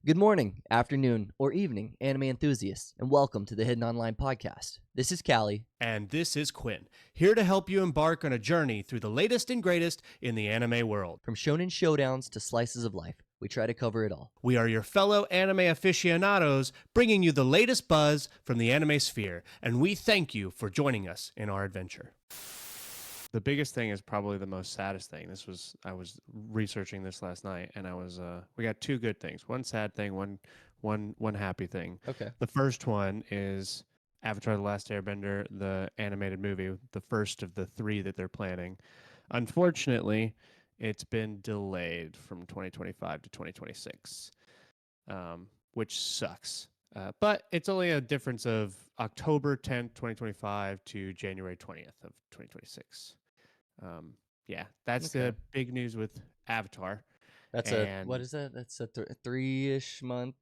Good morning, afternoon, or evening, anime enthusiasts, and welcome to the Hidden Online Podcast. This is Callie. And this is Quinn, here to help you embark on a journey through the latest and greatest in the anime world. From shonen showdowns to slices of life, we try to cover it all. We are your fellow anime aficionados, bringing you the latest buzz from the anime sphere, and we thank you for joining us in our adventure. The biggest thing is probably the most saddest thing. I was researching this last night, and we got two good things. One sad thing, one happy thing. Okay. The first one is Avatar: The Last Airbender, the animated movie, the first of the three that they're planning. Unfortunately, it's been delayed from 2025 to 2026, which sucks. But it's only a difference of October 10th, 2025 to January 20th of 2026. Yeah, that's Okay. the big news with Avatar. That's what is that? That's a 3-ish month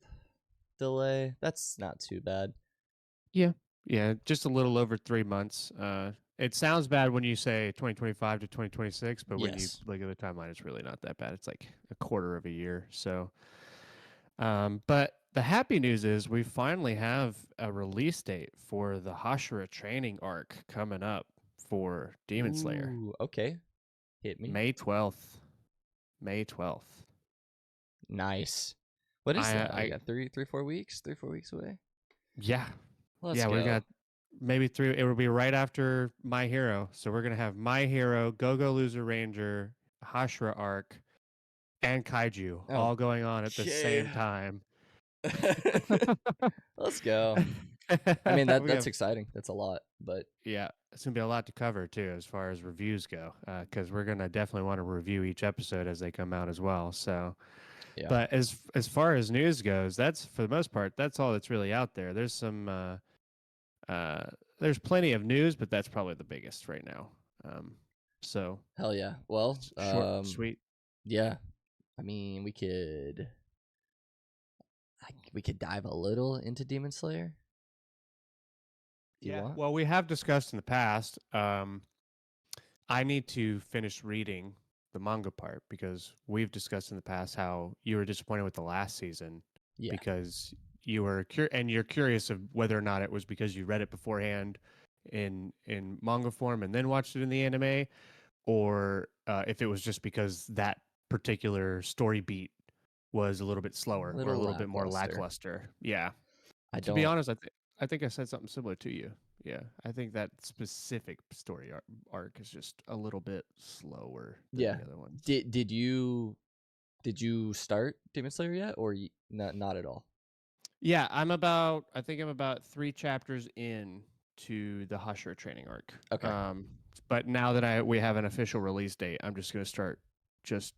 delay. That's not too bad. Yeah, just a little over 3 months. It sounds bad when you say 2025 to 2026, but when you Yes. look at the timeline, it's really not that bad. It's like a quarter of a year. So, but the happy news is we finally have a release date for the Hashira training arc coming up for Demon Slayer. Ooh, okay. Hit me. May 12th. May 12th. Nice. What is that? I I got 4 weeks? 3-4 weeks away? Yeah. Let's Yeah, go. we got maybe 3. It will be right after My Hero. So we're going to have My Hero, Go-Go Loser Ranger, Hashira arc, and Kaiju all going on at the same time. Let's go. I mean, that's have, exciting. That's a lot, but yeah, it's going to be a lot to cover too as far as reviews go, because we're going to definitely want to review each episode as they come out as well. So, yeah. but as far as news goes, that's for the most part, that's all that's really out there. There's some there's plenty of news, but that's probably the biggest right now. So Hell yeah. Well, short, sweet. Yeah. I mean, we could dive a little into Demon Slayer. If you want. Well, we have discussed in the past. I need to finish reading the manga part because we've discussed in the past how you were disappointed with the last season because you were you're curious of whether or not it was because you read it beforehand in manga form and then watched it in the anime, or if it was just because that particular story beat was a little bit slower or a little bit more lackluster. Yeah. To be honest, I think I said something similar to you. Yeah, I think that specific story arc is just a little bit slower than the other ones. Did you start Demon Slayer yet, or not at all? Yeah, I think I'm about 3 chapters in to the Hashira training arc. Okay. But now that we have an official release date, I'm just going to start just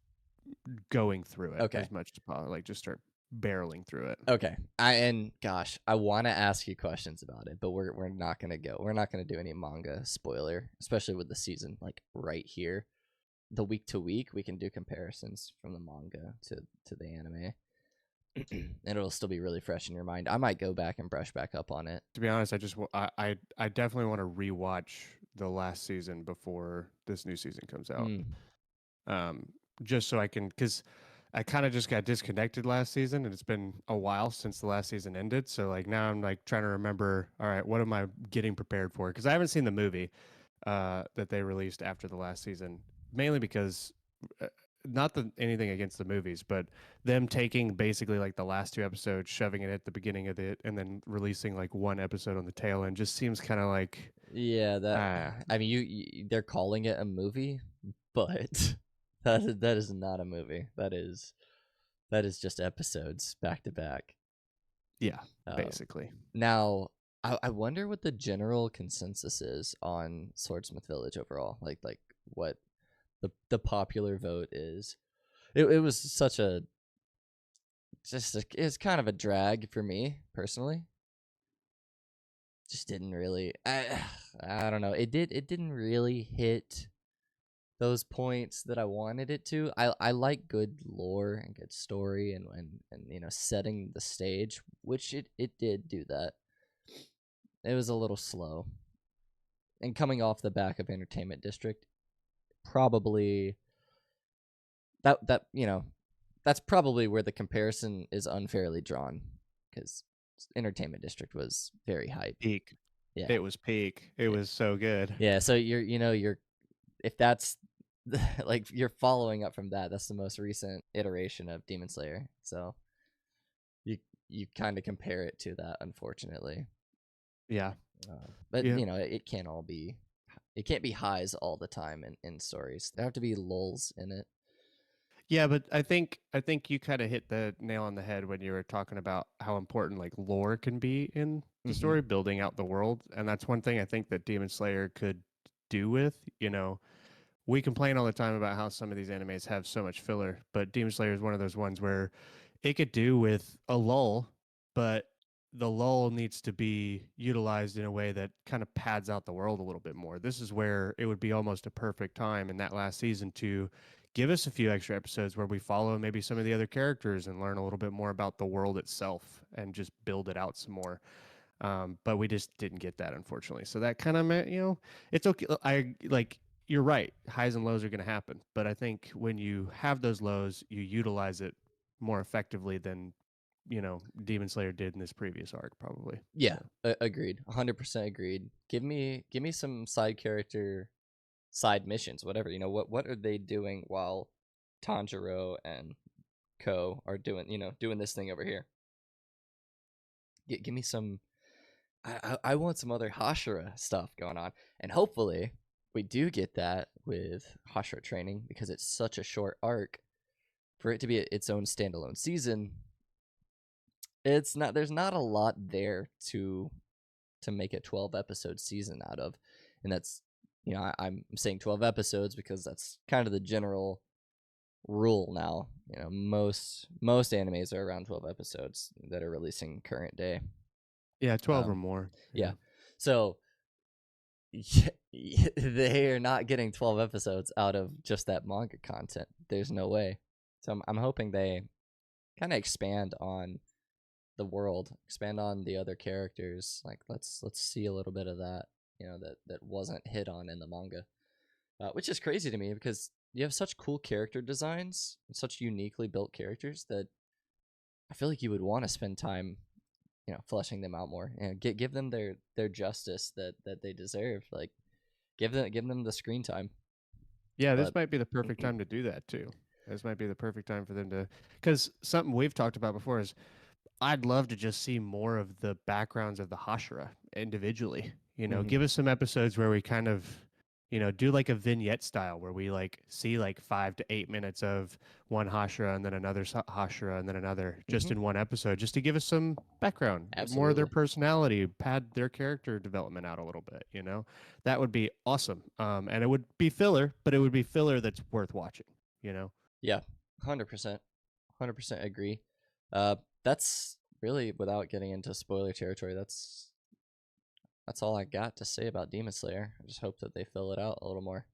going through it as much as possible, like just start barreling through it. Okay. I want to ask you questions about it, but we're not going to go. We're not going to do any manga spoiler, especially with the season like right here. The week to week, we can do comparisons from the manga to the anime. And it'll still be really fresh in your mind. I might go back and brush back up on it. To be honest, I definitely want to rewatch the last season before this new season comes out. Just so I can, because I kind of just got disconnected last season, and it's been a while since the last season ended. So like now I'm like trying to remember, all right, what am I getting prepared for? Because I haven't seen the movie that they released after the last season, mainly because not anything against the movies, but them taking basically like the last 2 episodes, shoving it at the beginning of it, and then releasing like 1 episode on the tail end just seems kind of like I mean, they're calling it a movie, but that is not a movie. That is just episodes back to back. Yeah, basically. Now, I wonder what the general consensus is on Swordsmith Village overall. Like what the popular vote is. It was such a it's kind of a drag for me personally. Just didn't really I don't know. It didn't really hit those points that I wanted it to. I like good lore and good story and setting the stage, which it did do that. It was a little slow. And coming off the back of Entertainment District, probably that that's probably where the comparison is unfairly drawn, because Entertainment District was very hype. Peak. Yeah, It was peak. It was so good. yeah. So you're if that's like you're following up from that, that's the most recent iteration of Demon Slayer. So you kind of compare it to that, unfortunately. Yeah. But Yeah. it can't all be. It can't be highs all the time in stories. There have to be lulls in it. Yeah, but I think you kind of hit the nail on the head when you were talking about how important like lore can be in the story, building out the world, and that's one thing I think that Demon Slayer could do with. We complain all the time about how some of these animes have so much filler, but Demon Slayer is one of those ones where it could do with a lull, but the lull needs to be utilized in a way that kind of pads out the world a little bit more. This is where it would be almost a perfect time in that last season to give us a few extra episodes where we follow maybe some of the other characters and learn a little bit more about the world itself and just build it out some more. But we just didn't get that, unfortunately. So that kind of meant, it's okay. You're right. Highs and lows are going to happen. But I think when you have those lows, you utilize it more effectively than, Demon Slayer did in this previous arc, probably. Yeah, agreed. 100% agreed. Give me some side character, side missions, whatever. What are they doing while Tanjiro and Ko are doing this thing over here? Give me some. I want some other Hashira stuff going on, and hopefully we do get that with Hashira training, because it's such a short arc. For it to be its own standalone season, it's not. There's not a lot there to make a 12 episode season out of, and that's I'm saying 12 episodes because that's kind of the general rule now. Most animes are around 12 episodes that are releasing current day. Yeah, 12 or more. Yeah. So they are not getting 12 episodes out of just that manga content. There's no way. So I'm hoping they kind of expand on the world, expand on the other characters. Like let's see a little bit of that, that wasn't hit on in the manga, which is crazy to me because you have such cool character designs, such uniquely built characters that I feel like you would want to spend time fleshing them out more, give them their justice that they deserve. Like give them the screen time. Yeah, this might be the perfect time to do that too. This might be the perfect time for them to, because something we've talked about before is I'd love to just see more of the backgrounds of the Hashira individually. Give us some episodes where we kind of, do like a vignette style where we like see like 5 to 8 minutes of one Hashira and then another Hashira and then another just in one episode, just to give us some background, more of their personality, pad their character development out a little bit. That would be awesome. And it would be filler, but it would be filler that's worth watching. Yeah, 100%, 100% agree. That's really, without getting into spoiler territory, that's all I got to say about Demon Slayer. I just hope that they fill it out a little more.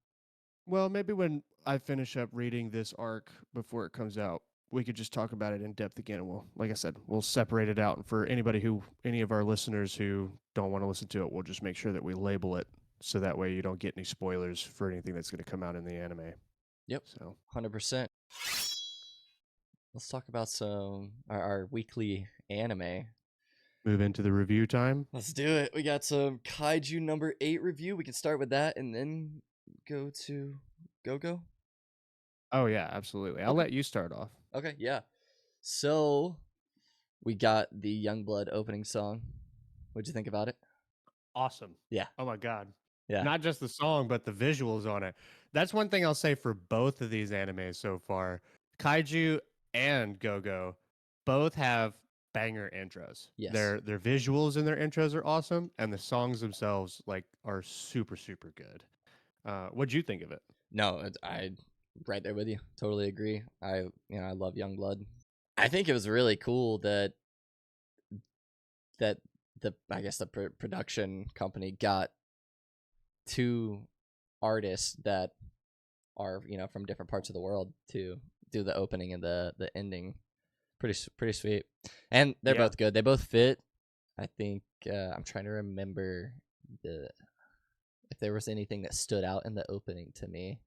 Well, maybe when I finish up reading this arc before it comes out, we could just talk about it in depth again. And like I said, we'll separate it out. And for any of our listeners who don't want to listen to it, we'll just make sure that we label it so that way you don't get any spoilers for anything that's going to come out in the anime. Yep. So 100%. Let's talk about our weekly anime. Move into the review time. Let's do it. We got some Kaiju number 8 review. We can start with that and then go to Go. Oh yeah, absolutely. I'll let you start off. Okay, yeah. So we got the Youngblood opening song. What'd you think about it? Awesome. Yeah. Oh my god. Yeah. Not just the song, but the visuals on it. That's one thing I'll say for both of these animes so far. Kaiju and Go both have banger intros. Yes. Their visuals and their intros are awesome, and the songs themselves are super super good. What'd you think of it? No, I right there with you. Totally agree. I love Youngblood. I think it was really cool that the production company got two artists that are from different parts of the world to do the opening and the ending. Pretty sweet, and they're both good. They both fit. I think I'm trying to remember if there was anything that stood out in the opening to me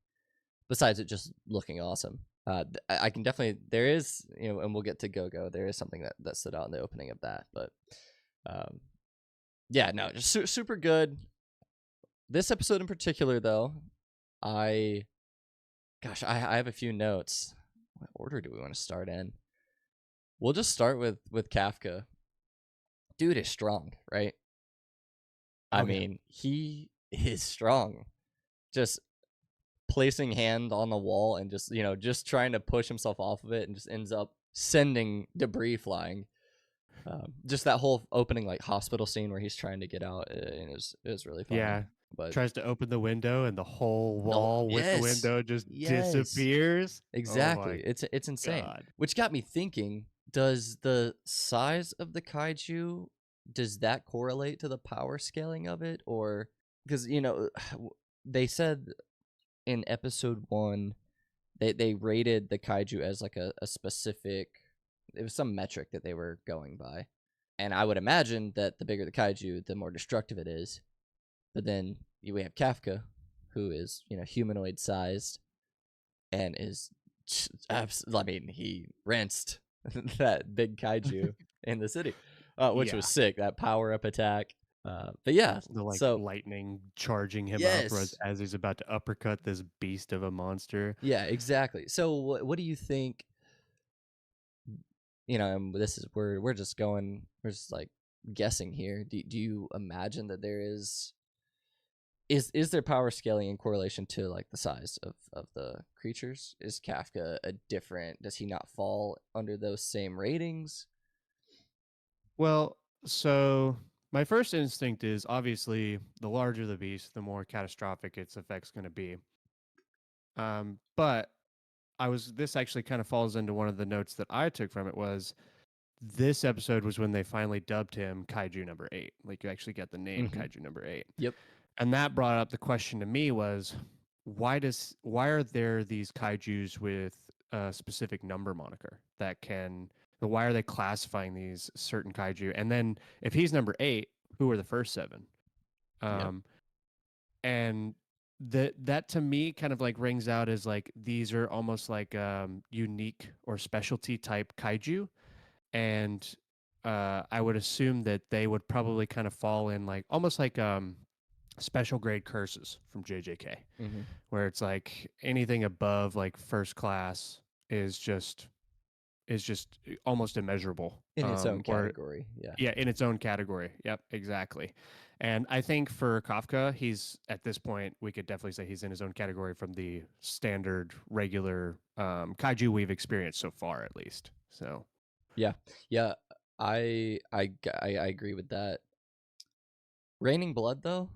besides it just looking awesome. I can definitely, there is, and we'll get to Go-Go. There is something that stood out in the opening of that, but yeah, no, just super good. This episode in particular, though, I have a few notes. What order do we want to start in? We'll just start with Kafka. Dude is strong, right? I mean, he is strong. Just placing hand on the wall and just trying to push himself off of it and just ends up sending debris flying. Just that whole opening like hospital scene where he's trying to get out, it was really funny. Yeah. But tries to open the window and the whole wall with the window just disappears. Exactly. Oh It's insane. God. Which got me thinking, does the size of the kaiju, does that correlate to the power scaling of it? Or because they said in episode 1 they rated the kaiju as like a specific, it was some metric that they were going by. And I would imagine that the bigger the kaiju, the more destructive it is. But then we have Kafka, who is, humanoid sized and is, I mean, he rinsed that big kaiju in the city, which was sick. That power up attack. But yeah, the lightning charging him up as he's about to uppercut this beast of a monster. Yeah, exactly. So what do you think? And this is we're just like guessing here. Do you imagine that there is there power scaling in correlation to like the size of the creatures? Is Kafka does he not fall under those same ratings? Well, so my first instinct is obviously the larger the beast, the more catastrophic its effect's going to be. But this actually kind of falls into one of the notes that I took from it was this episode was when they finally dubbed him Kaiju number 8. Like you actually get the name Kaiju number 8. Yep. And that brought up the question to me was why are there these kaijus with a specific number moniker that can, why are they classifying these certain kaiju? And then if he's number 8, who are the first 7? Yep. And that to me kind of like rings out as like these are almost like unique or specialty type kaiju. And I would assume that they would probably kind of fall in like almost like special grade curses from JJK, where it's like anything above like first class is just almost immeasurable in its own category. Yeah, in its own category. Yep, exactly. And I think for Kafka, he's at this point we could definitely say he's in his own category from the standard regular kaiju we've experienced so far, at least. So yeah, I agree with that. Raining Blood, though,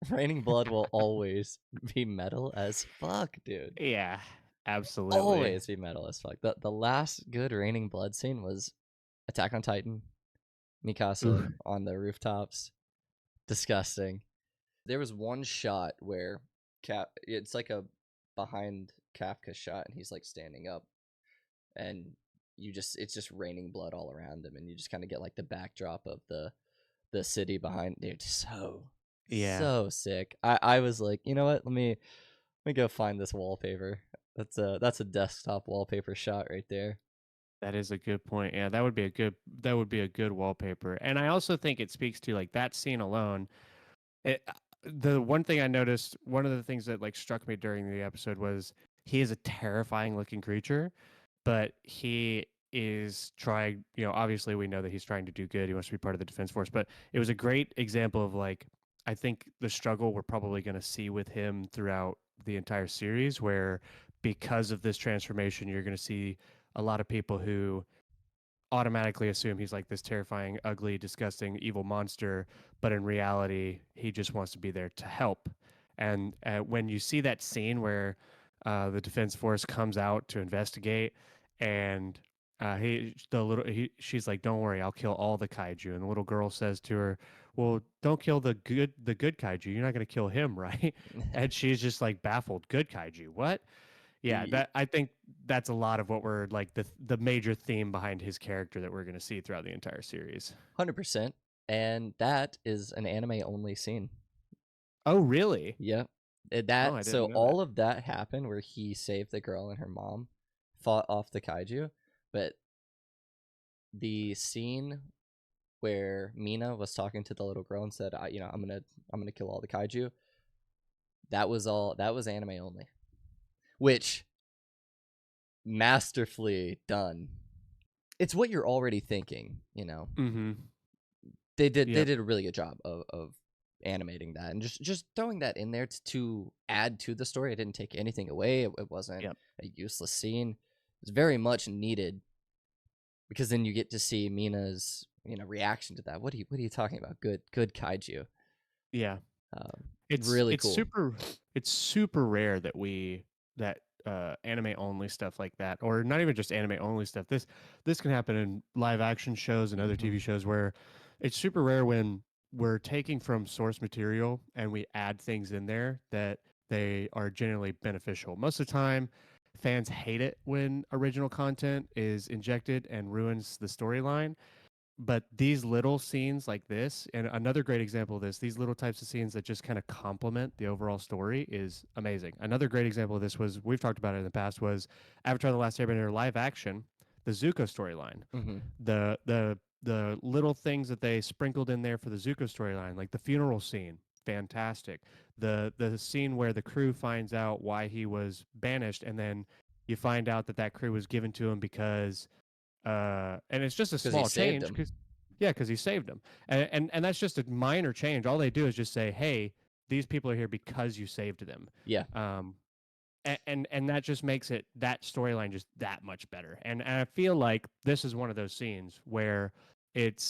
Raining Blood will always be metal as fuck, dude. Yeah, absolutely. Always be metal as fuck. The last good Raining Blood scene was Attack on Titan. Mikasa on the rooftops. Disgusting. There was one shot where it's like a behind Kafka shot and he's like standing up and it's just raining blood all around him and you just kind of get like the backdrop of the city behind. Dude, so sick. I was like, you know what? Let me go find this wallpaper. That's a desktop wallpaper shot right there. That is a good point. Yeah, that would be a good wallpaper. And I also think it speaks to like that scene alone. The one thing I noticed, one of the things that like struck me during the episode was he is a terrifying looking creature, but he is trying, obviously we know that he's trying to do good. He wants to be part of the Defense Force, but it was a great example of like, I think the struggle we're probably going to see with him throughout the entire series, where because of this transformation, you're going to see a lot of people who automatically assume he's like this terrifying, ugly, disgusting, evil monster, but in reality, he just wants to be there to help. And when you see that scene where the Defense Force comes out to investigate, and she's like, "Don't worry, I'll kill all the kaiju." And the little girl says to her, "Well, don't kill the good kaiju. You're not going to kill him, right?" And she's just like baffled. Good kaiju, what? Yeah, that I think that's a lot of what we're like the major theme behind his character that we're going to see throughout the entire series. 100%. And that is an anime only scene. Oh, really? Yeah. Oh, I So didn't know that. all of that happened where he saved the girl and her mom, fought off the kaiju, but the scene where Mina was talking to the little girl and said, I'm gonna kill all the kaiju." That was anime only, which masterfully done. It's what you're already thinking, you know. Mm-hmm. They did Yep. a really good job of animating that and just throwing that in there to add to the story. It didn't take anything away. It wasn't Yep. a useless scene. It's very much needed because then you get to see Mina's reaction to that. What are you talking about? Good kaiju. Yeah. Um, It's really it's cool. super it's super rare that anime only stuff like that, or not even just anime only stuff. This can happen in live action shows and other Mm-hmm. TV shows where it's super rare when we're taking from source material and we add things in there that they are generally beneficial. Most of the time, fans hate it when original content is injected and ruins the storyline, but these little scenes like this, and another great example of this, these little types of scenes that just kind of complement the overall story is amazing. Another great example of this was, we've talked about it in the past, was Avatar: The Last Airbender live action, the Zuko storyline. Mm-hmm. The little things that they sprinkled in there for the Zuko storyline, like the funeral scene, fantastic. The scene where the crew finds out why he was banished, and then you find out that that crew was given to him because and it's just a Because he small saved change, him. because he saved them, and that's just a minor change. All they do is just say, hey, these people are here because you saved them. Yeah. Um and that just makes that storyline just that much better, and I feel like this is one of those scenes where it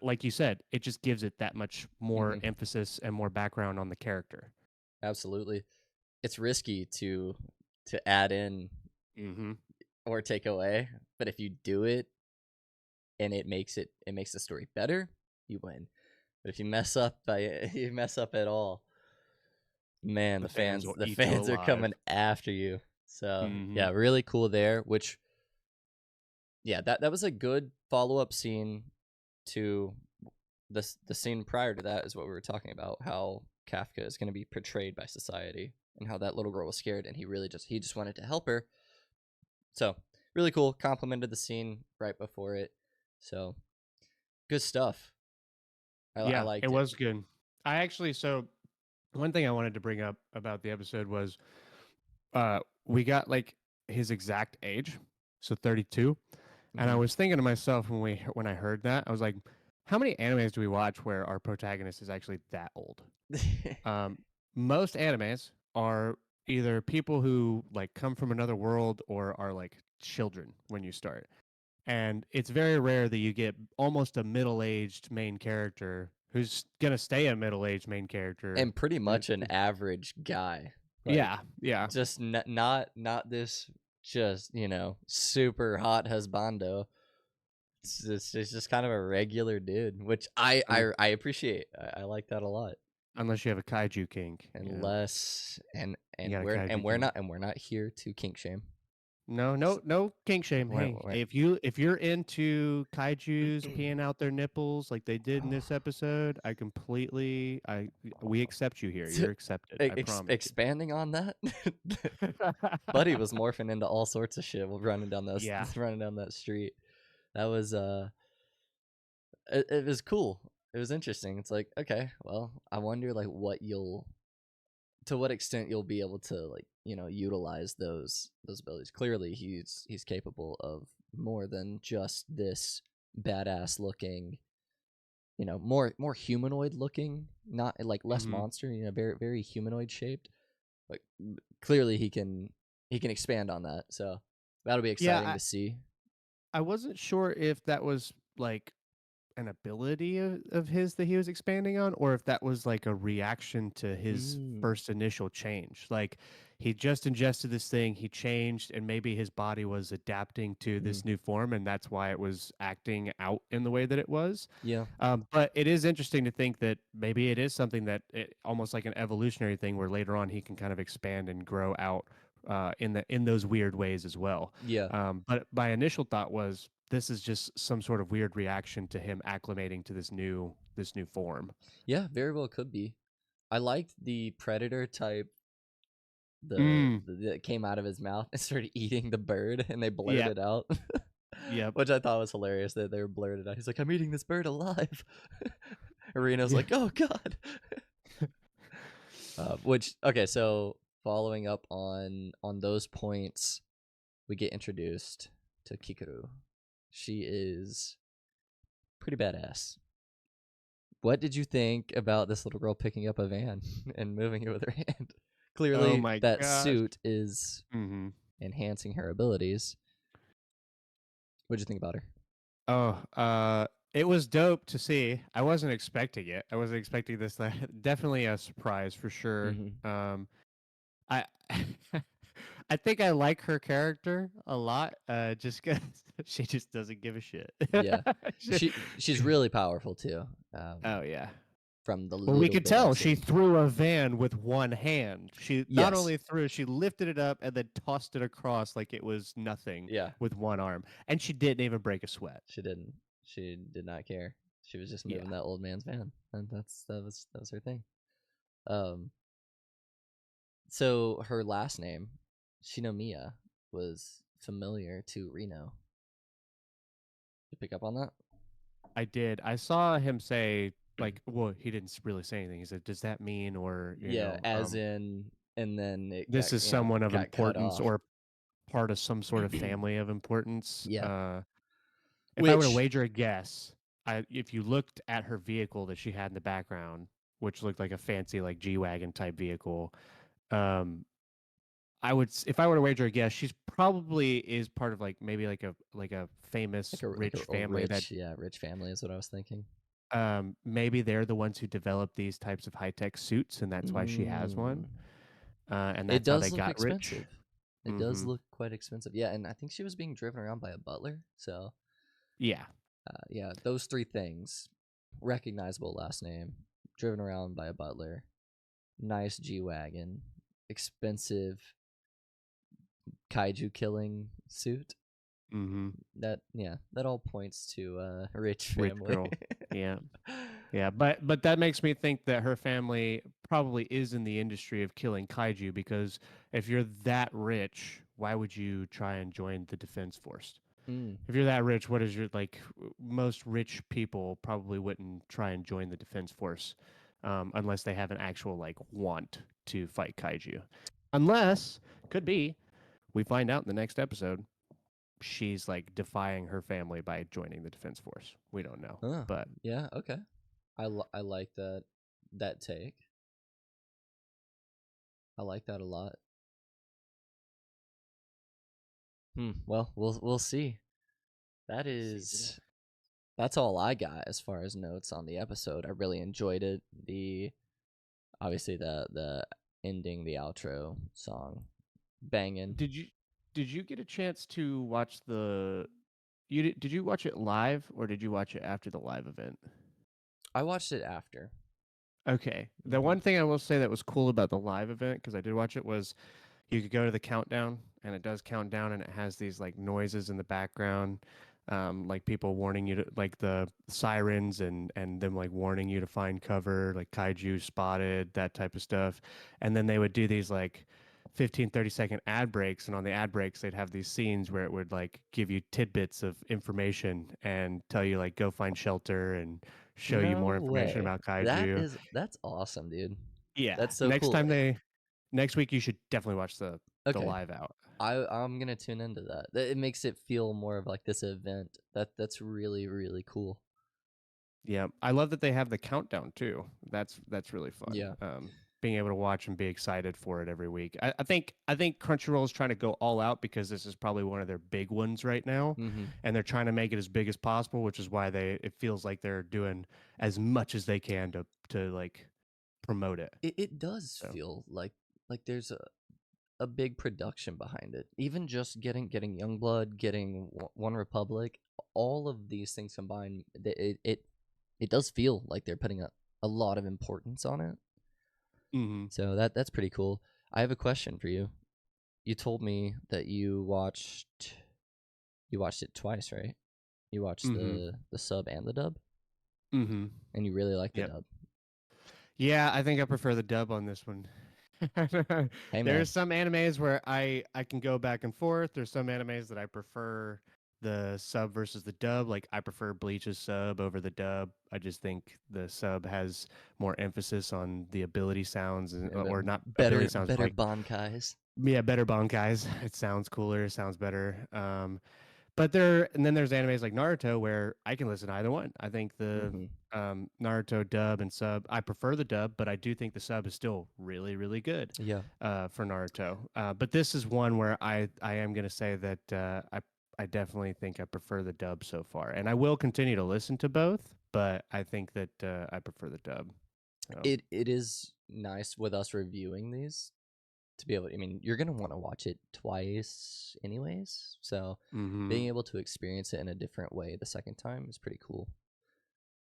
like you said, it just gives it that much more Mm-hmm. emphasis and more background on the character. Absolutely. It's risky to add in Mm-hmm. or take away, but if you do it and it makes the story better, you win. But if you mess up you mess up at all, man, The fans will the eat you fans are alive. coming after you. So Mm-hmm. yeah, really cool there. Which yeah, that was a good follow up scene to the scene prior to that is what we were talking about. How Kafka is going to be portrayed by society and how that little girl was scared and he just wanted to help her. So really cool. Complimented the scene right before it. So good stuff. I Yeah, it liked it. was good. So one thing I wanted to bring up about the episode was we got like his exact age, so 32. And I Mm-hmm. was thinking to myself when I heard that, I was like, how many animes do we watch where our protagonist is actually that old? Um, Most animes are either people who like come from another world or are like children when you start. And it's very rare that you get almost a middle-aged main character who's gonna stay a middle-aged main character. And pretty much an average guy. Like Yeah, yeah. just not this just super hot husbando. It's just kind of a regular dude, which Un- I appreciate. I like that a lot. Unless you have a kaiju kink, Unless you got a kaiju kink. and we're not here to kink shame. No, no, no kink shame. Hey, We're if you're into kaiju's peeing out their nipples like they did in this episode, we accept you here. You're accepted. I promise you. expanding on that. Buddy was morphing into all sorts of shit while Yeah. running down that street. That was it was cool. It was interesting. It's like, okay, well, I wonder like to what extent you'll be able to like, utilize those abilities. Clearly he's capable of more than just this badass looking, more humanoid looking, not like less Hmm. monster, very very humanoid shaped. But clearly he can expand on that. So that'll be Yeah, exciting to see. I wasn't sure if that was like an ability of his that he was expanding on, or if that was like a reaction to his Mm, first initial change. Like he just ingested this thing, he changed, and maybe his body was adapting to mm, this new form, and that's why it was acting out in the way that it was. yeah. But it is interesting to think that maybe it is something that almost like an evolutionary thing, where later on he can kind of expand and grow out in those weird ways as well. Yeah. But my initial thought was this is just some sort of weird reaction to him acclimating to this new form. Yeah, very well could be. I liked the predator type. Mm. That came out of his mouth and started eating the bird, and they blurred Yep. it out. Yep. Which I thought was hilarious that they were blurred it out. He's like, "I'm eating this bird alive." Reno's like, "Oh God." Okay, so following up on those points, we get introduced to Kikaru. She is pretty badass. What did you think about this little girl picking up a van and moving it with her hand? Clearly, my that gosh. suit is enhancing her abilities. What'd you think about her? It was dope to see. I wasn't expecting it. I wasn't expecting this. Definitely a surprise for sure. I I think I like her character a lot. Just because she just doesn't give a shit. Yeah, she's really powerful too. Oh yeah. From the Well, we little could bit I've tell she seen. threw a van with one hand. She not Yes. only threw, she lifted it up and then tossed it across like it was nothing. Yeah. With one arm, and she didn't even break a sweat. She didn't. She did not care. She was just Yeah. moving that old man's van, and that was her thing. So her last name, Shinomiya, was familiar to Reno. You pick up on that? I did. I saw him say, like, well, he didn't really say anything. He said, "Does that mean, or Yeah, as in, and then it this got is someone of got cut importance off. or part of some sort of family of importance?" Yeah. If I were to Which wager a guess, if you looked at her vehicle that she had in the background, which looked like a fancy like G-Wagon type vehicle, if I were to wager a guess, she's probably is part of like maybe like a famous rich family that rich family is what I was thinking. maybe they're the ones who developed these types of high-tech suits, and that's why she has one. And that's how they got expensive. rich. It does look quite expensive. Yeah, and I think she was being driven around by a butler. So yeah, yeah, those three things: recognizable last name, driven around by a butler, nice G-Wagon, expensive kaiju killing suit. That all points to a rich family. Rich girl. Yeah, but that makes me think that her family probably is in the industry of killing kaiju, because if you're that rich, why would you try and join the defense force? If you're that rich, what is your like? Most rich people probably wouldn't try and join the defense force unless they have an actual like want to fight kaiju. Unless, could be, we find out in the next episode, she's like defying her family by joining the defense force. We don't know, but yeah, okay. I like that take. I like that a lot. Well, we'll see. That's all I got as far as notes on the episode. I really enjoyed it. Obviously the ending, the outro song, banging. Did you get a chance to watch did you watch it live, or did you watch it after the live event? I watched it after. Okay. The one thing I will say that was cool about the live event, because I did watch it, was you could go to the countdown, and it does count down, and it has these like noises in the background, like people warning you to, like the sirens and them like warning you to find cover, like kaiju spotted, that type of stuff. And then they would do these like 15-30 second ad breaks, and on the ad breaks they'd have these scenes where it would like give you tidbits of information and tell you like go find shelter and show you more information about kaiju. That's awesome, dude. Yeah. That's so cool. Next week you should definitely watch the Okay. live out. I'm gonna tune into that. It makes it feel more of like this event. That's really, really cool. Yeah, I love that they have the countdown too. That's really fun. Yeah. Being able to watch and be excited for it every week. I think Crunchyroll is trying to go all out, because this is probably one of their big ones right now, and they're trying to make it as big as possible, which is why it feels like they're doing as much as they can to like promote it. It does feel like there's a big production behind it. Even just getting Youngblood, getting One Republic, all of these things combined, it does feel like they're putting a lot of importance on it. So that's pretty cool. I have a question for you. You told me that you watched it twice, right? You watched the sub and the dub, and you really liked the dub. Yeah, I think I prefer the dub on this one. Hey man. There's some animes where I can go back and forth. There's some animes that I prefer the sub versus the dub. Like I prefer Bleach's sub over the dub. I just think the sub has more emphasis on the ability sounds or not ability sounds, but Better like Bankais. yeah, better Bankais. It sounds cooler, it sounds better. And then there's animes like Naruto where I can listen to either one. I think the Mm-hmm. Naruto dub and sub, I prefer the dub, but I do think the sub is still really, really good Yeah. for Naruto. But this is one where I am going to say that I definitely think I prefer the dub so far. And I will continue to listen to both, but I think that I prefer the dub. So. It is nice with us reviewing these to be able. I mean, you're gonna want to watch it twice, anyways. So Mm-hmm. being able to experience it in a different way the second time is pretty cool.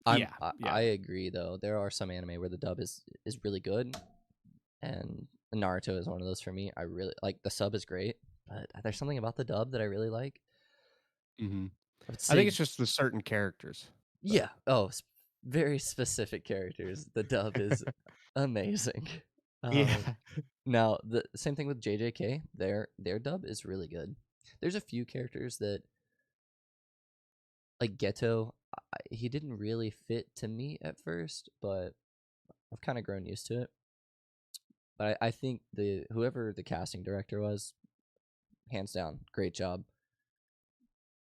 Yeah, I yeah. agree though. There are some anime where the dub is really good, and Naruto is one of those for me. I really like the sub is great, but there's something about the dub that I really like. Mm-hmm. I would I think say, it's just the certain characters, yeah. but Oh, very specific characters. The dub is amazing. yeah. Now the same thing with JJK. Their dub is really good. There's a few characters that like Ghetto. He didn't really fit to me at first, but I've kind of grown used to it. But I think the whoever the casting director was, hands down, great job.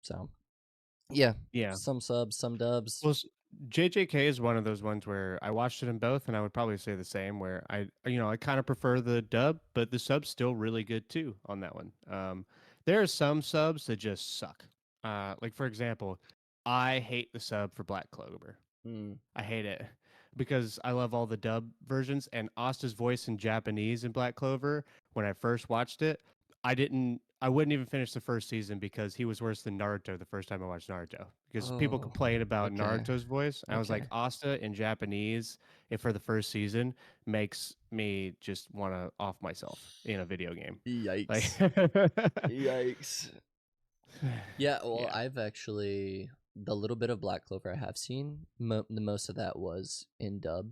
So yeah, Yeah. some subs, some dubs. Well, JJK is one of those ones where I watched it in both, and I would probably say the same. Where I kind of prefer the dub, but the sub's still really good too on that one. There are some subs that just suck. Like for example, I hate the sub for Black Clover. Mm. I hate it because I love all the dub versions and Asta's voice in Japanese in Black Clover. When I first watched it, I wouldn't even finish the first season because he was worse than Naruto the first time I watched Naruto. Because people Oh, complain about okay, Naruto's voice. And I was like, okay. Asta in Japanese, if for the first season, makes me just want to off myself in a video game. Like, Yikes! Yikes! Yeah, well, yeah. I've actually the little bit of Black Clover I have seen, the most of that was in dub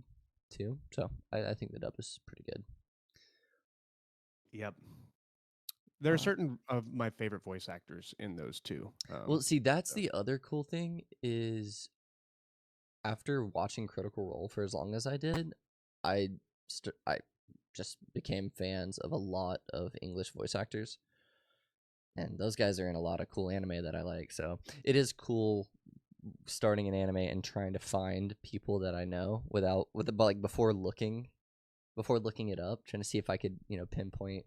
too. So I think the dub is pretty good. Yep. There are Uh, certain of my favorite voice actors in those two. well, see, that's So. the other cool thing is after watching Critical Role for as long as I did, I I just became fans of a lot of English voice actors, and those guys are in a lot of cool anime that I like. So it is cool starting an anime and trying to find people that I know like before looking it up, trying to see if I could pinpoint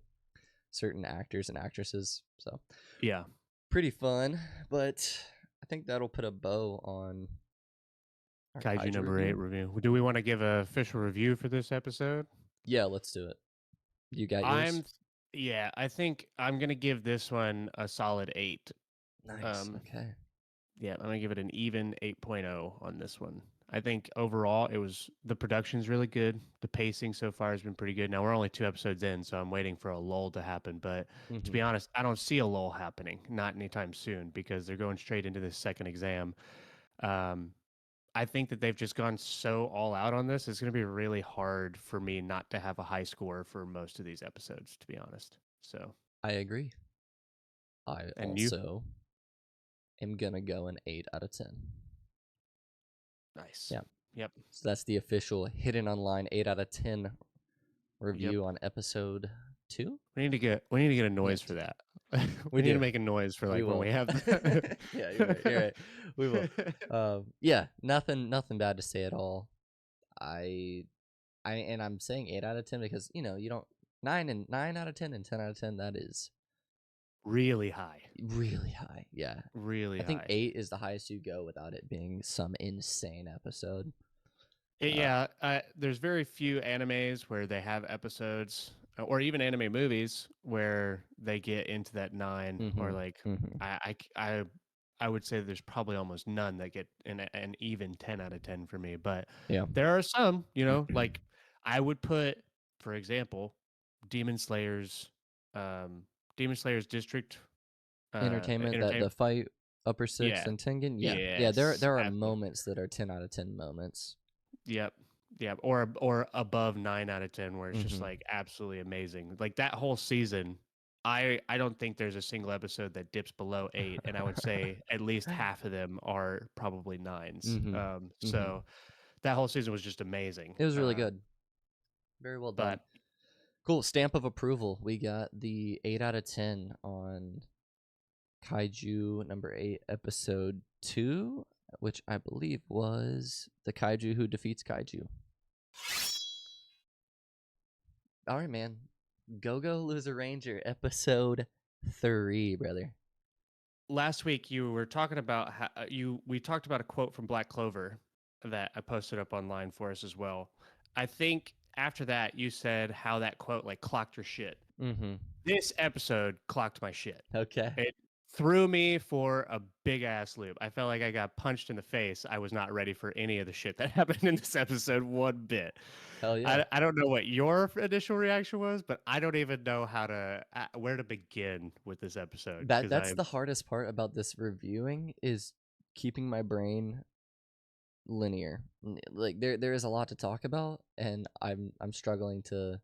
certain actors and actresses. So Yeah. pretty fun, but I think that'll put a bow on our Kaiju Kaiju number 8 review. review. Do we want to give a official review for this episode? Yeah, let's do it. You got yours? I'm, yeah, I think I'm gonna give this one a solid 8. Nice. Um, Okay. yeah, I'm gonna give it an even 8.0 on this one. I think overall the production's really good. The pacing so far has been pretty good. Now we're only 2 episodes in, so I'm waiting for a lull to happen. But to Mm-hmm. be honest, I don't see a lull happening, not anytime soon, because they're going straight into this second exam. Um, I think that they've just gone so all out on this. It's going to be really hard for me not to have a high score for most of these episodes, to be honest. So, I agree. I and you? also am gonna go an 8 out of 10. Nice. Yeah. Yep. So that's the official Hidden Online 8 out of 10 Yep. review on episode 2. We need to get a Yeah, noise for that. we We need to do. make a noise for We like when will. we have Yeah, you're right. You're right. We will. Yeah, nothing bad to say at all. I and I'm saying 8 out of 10 because you don't 9 out of 10 and 10 out of 10. That is really high. really high. Yeah, Really I think high. 8 is the highest you go without it being some insane episode. Uh, Yeah, there's very few animes where they have episodes, or even anime movies where they get into that 9 or mm-hmm, like mm-hmm. I would say there's probably almost none that get an even 10 out of 10 for me. But Yeah, there are some, like I would put, for example, Demon Slayer's, um, Demon Slayer's District, entertainment that the Entertainment. fight upper six Yeah. and Tengen. Yeah, yeah. There Yes. there are Absolutely. moments that are 10 out of 10 moments. Yep. Yeah, or above 9 out of 10, where it's just Mm-hmm. like absolutely amazing. Like that whole season, I don't think there's a single episode that dips below 8, and I would say at least half of them are probably 9s. Mm-hmm. Mm-hmm. So that whole season was just amazing. It was really good. Very well done. But Cool. Stamp of approval. We got the 8 out of 10 on Kaiju number 8, episode 2, which I believe was the Kaiju who defeats Kaiju. All right, man. Go Loser Ranger, episode 3, brother. last week you were talking about how we talked about a quote from Black Clover that I posted up online for us as well. I think after that you said how that quote like clocked your shit. Mm-hmm. This episode clocked my shit. Okay. It threw me for a big ass loop. I felt like I got punched in the face. I was not ready for any of the shit that happened in this episode one bit. Hell yeah. I don't know what your initial reaction was, but I don't even know how to where to begin with this episode. That's the hardest part about this reviewing is keeping my brain linear. Like there is a lot to talk about, and I'm struggling to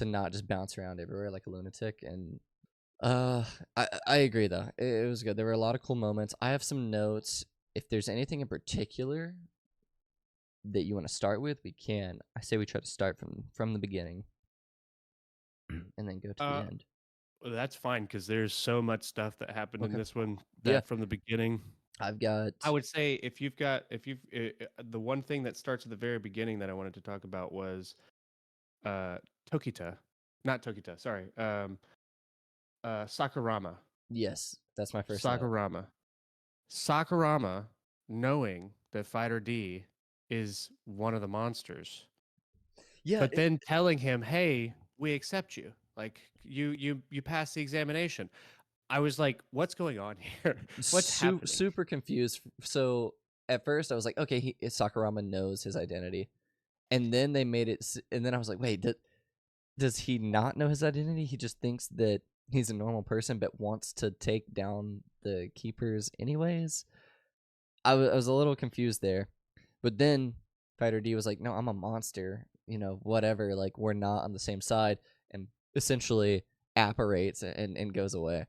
not just bounce around everywhere like a lunatic. And I agree though. It was good. There were a lot of cool moments. I have some notes. If there's anything in particular that you want to start with, we can. I say we try to start from the beginning and then go to the end. Well, that's fine because there's so much stuff that happened in Okay. this one that from the beginning. I've got. I would say if you've the one thing that starts at the very beginning that I wanted to talk about was Tokita, not Tokita, sorry, Sakurama. Yes, that's my first note. Sakurama, knowing that Fighter D is one of the monsters, but then telling him, "Hey, we accept you. Like you passed the examination." I was like, "What's going on here? What's happening?" Super confused. So at first I was like, okay, Sakurama knows his identity, and then they made it, and then I was like, wait, does he not know his identity? He just thinks that he's a normal person, but wants to take down the keepers anyways. I was a little confused there, but then Fighter D was like, no, I'm a monster. Whatever. Like we're not on the same side, and essentially apparates and goes away.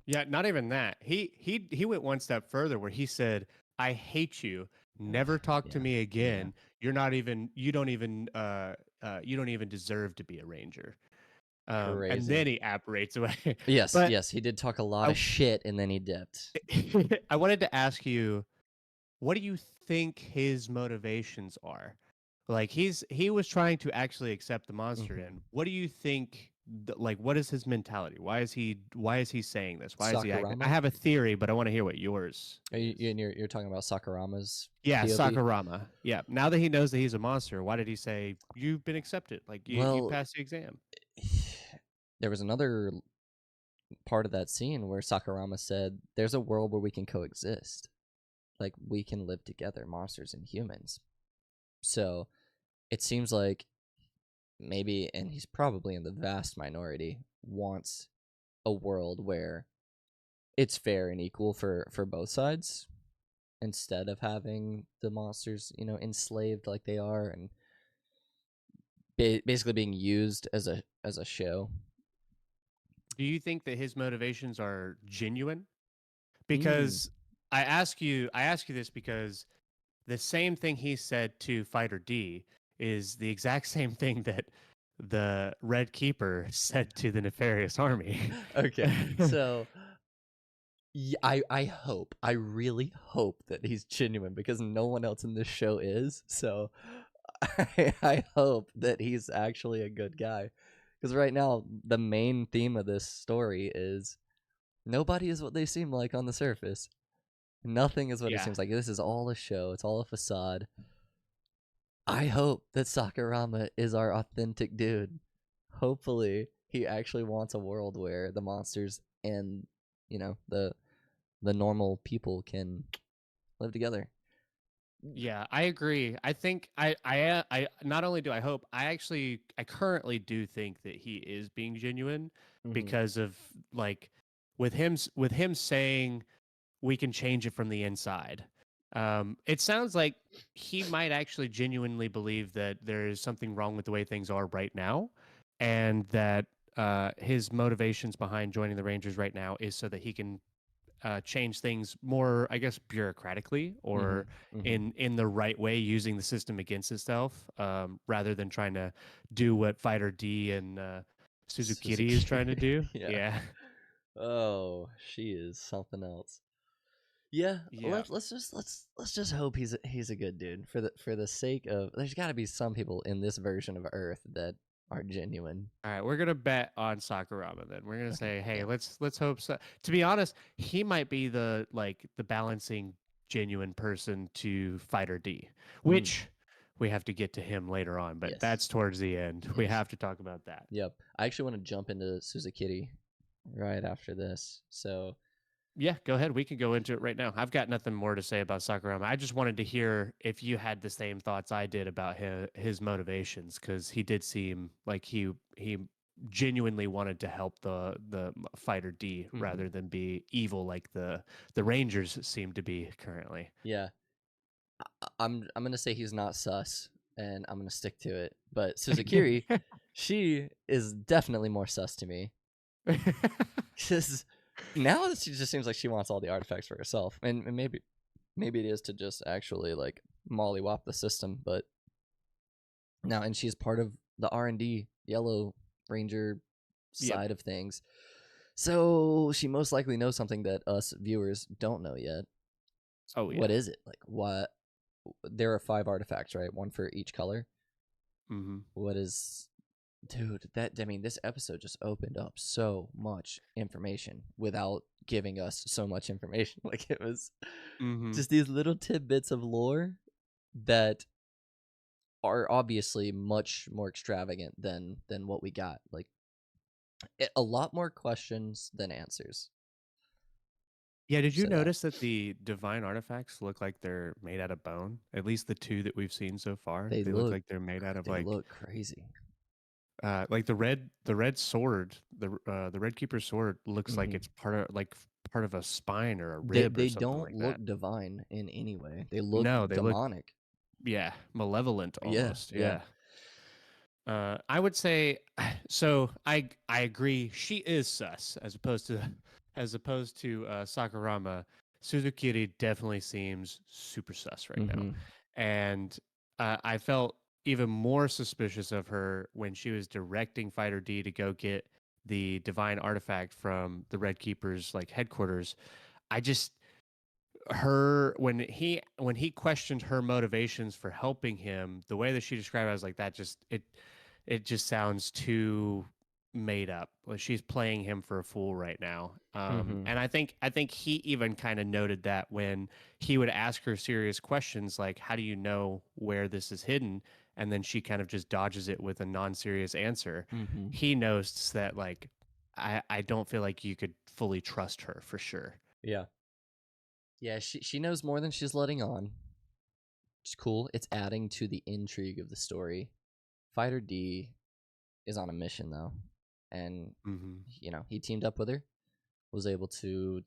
Yeah, not even that. He went one step further where he said, "I hate you. Never talk to me again. You don't even you don't even deserve to be a ranger." And then he apparates away. Yes, but yes, he did talk a lot of shit, and then he dipped. I wanted to ask you, what do you think his motivations are? Like he was trying to actually accept the monster in. What do you think? Like, what is his mentality? Why is he saying this? Why is he acting? I have a theory, but I want to hear what yours. You're talking about Sakurama's? Yeah, POV? Sakurama. Yeah. Now that he knows that he's a monster, why did he say you've been accepted? Like you passed the exam. There was another part of that scene where Sakurama said, "There's a world where we can coexist. Like we can live together, monsters and humans." So it seems like maybe, and he's probably in the vast minority, wants a world where it's fair and equal for both sides, instead of having the monsters enslaved like they are and basically being used as a show. Do you think that his motivations are genuine? Because I ask you this because the same thing he said to Fighter D is the exact same thing that the Red Keeper said to the Nefarious Army. Okay, so I really hope that he's genuine, because no one else in this show is. So I hope that he's actually a good guy, because right now the main theme of this story is nobody is what they seem like on the surface. Nothing is what it seems like. This is all a show. It's all a facade. I hope that Sakurama is our authentic dude. Hopefully, he actually wants a world where the monsters and the normal people can live together. Yeah, I agree. I think I not only do I hope, I currently do think that he is being genuine, because of like with him saying we can change it from the inside. It sounds like he might actually genuinely believe that there is something wrong with the way things are right now, and that his motivations behind joining the Rangers right now is so that he can change things more, I guess, bureaucratically or in the right way, using the system against itself, rather than trying to do what Fighter D and Suzuki is trying to do. Yeah. Yeah. Oh, she is something else. Yeah, Yeah. let's just hope he's a good dude for the sake of. There's got to be some people in this version of Earth that are genuine. All right, we're gonna bet on Sakurama then. We're gonna Okay, say, hey, yeah. let's hope so. To be honest, he might be the balancing genuine person to Fighter D, which we have to get to him later on, but Yes. that's towards the end. We Yes. have to talk about that. Yep. I actually want to jump into Suzuki right after this. So Yeah, go ahead. We can go into it right now. I've got nothing more to say about Sakurama. I just wanted to hear if you had the same thoughts I did about his motivations, because he did seem like he genuinely wanted to help the Fighter D rather than be evil like the Rangers seem to be currently. yeah, I'm gonna say he's not sus, and I'm gonna stick to it. But Suzuki, she is definitely more sus to me, because now she just seems like she wants all the artifacts for herself, and maybe it is to just actually like mollywop the system, but now, and she's part of the R&D Yellow Ranger side of things, so she most likely knows something that us viewers don't know yet. Oh yeah. What is it? Like, what? There are 5 artifacts, right? One for each color. What is, dude? I mean, this episode just opened up so much information without giving us so much information. Like, it was just these little tidbits of lore that are obviously much more extravagant than what we got. Like, a lot more questions than answers. Yeah, did you notice that the divine artifacts look like they're made out of bone? At least the 2 that we've seen so far. They look like they're made out of they look crazy. Like the red sword, the red keeper's sword looks like it's part of a spine or a rib or They something don't like look that. divine in any way. They look No, they look, demonic. yeah, malevolent Yeah, almost. yeah. Yeah. I would say so. I agree. She is sus as opposed to Sakurama. Suzukiri definitely seems super sus right now, and I felt even more suspicious of her when she was directing Fighter D to go get the divine artifact from the Red Keeper's like headquarters. I just her when he questioned her motivations for helping him, the way that she described it, I was like, that just it just sounds too made up. Like she's playing him for a fool right now. And I think he even kind of noted that when he would ask her serious questions like, how do you know where this is hidden? And then she kind of just dodges it with a non-serious answer. He knows that like I don't feel like you could fully trust her for sure. Yeah. Yeah, she knows more than she's letting on. It's cool. It's adding to the intrigue of the story. Fighter D is on a mission though, and he teamed up with her, was able to,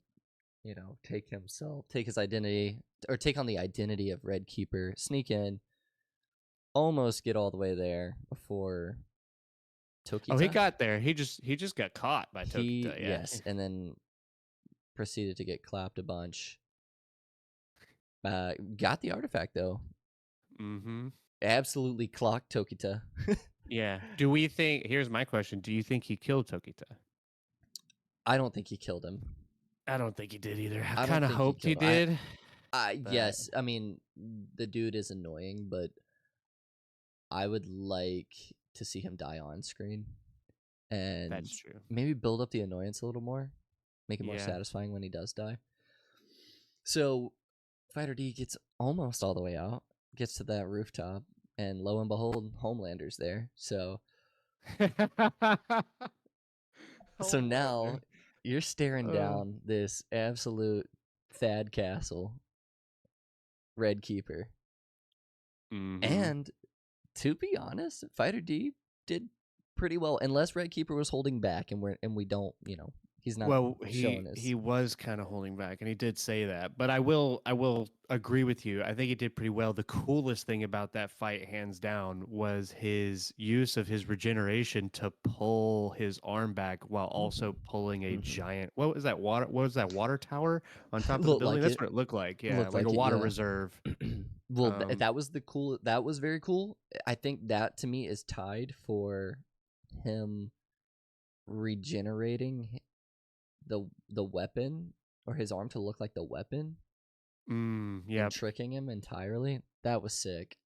take his identity, or take on the identity of Red Keeper, sneak in, almost get all the way there before Tokita. Oh, he got there. He just got caught by Tokita. Yeah. Yes, and then proceeded to get clapped a bunch. Got the artifact though. Absolutely clocked Tokita. Yeah. Do we think? Here's my question: do you think he killed Tokita? I don't think he killed him. I don't think he did either. I kind of hoped he did. Yes, I mean, the dude is annoying, but I would like to see him die on screen, and that's true. Maybe build up the annoyance a little more, make it more satisfying when he does die. So, Fighter D gets almost all the way out, gets to that rooftop, and lo and behold, Homelander's there. So now you're staring down this absolute Thad Castle, Red Keeper. And to be honest, Fighter D did pretty well, unless Red Keeper was holding back, and we don't, He's not Well, showing his. he was kind of holding back, and he did say that. But I will agree with you. I think he did pretty well. The coolest thing about that fight, hands down, was his use of his regeneration to pull his arm back while also pulling a giant. What was that water? What was that water tower on top of the Looked building? like That's it. what it looked like. Yeah, Looked like like a it. water Yeah. reserve. Well, that was the cool. That was very cool. I think that to me is tied for him regenerating the weapon or his arm to look like the weapon Yeah. and tricking him entirely. That was sick.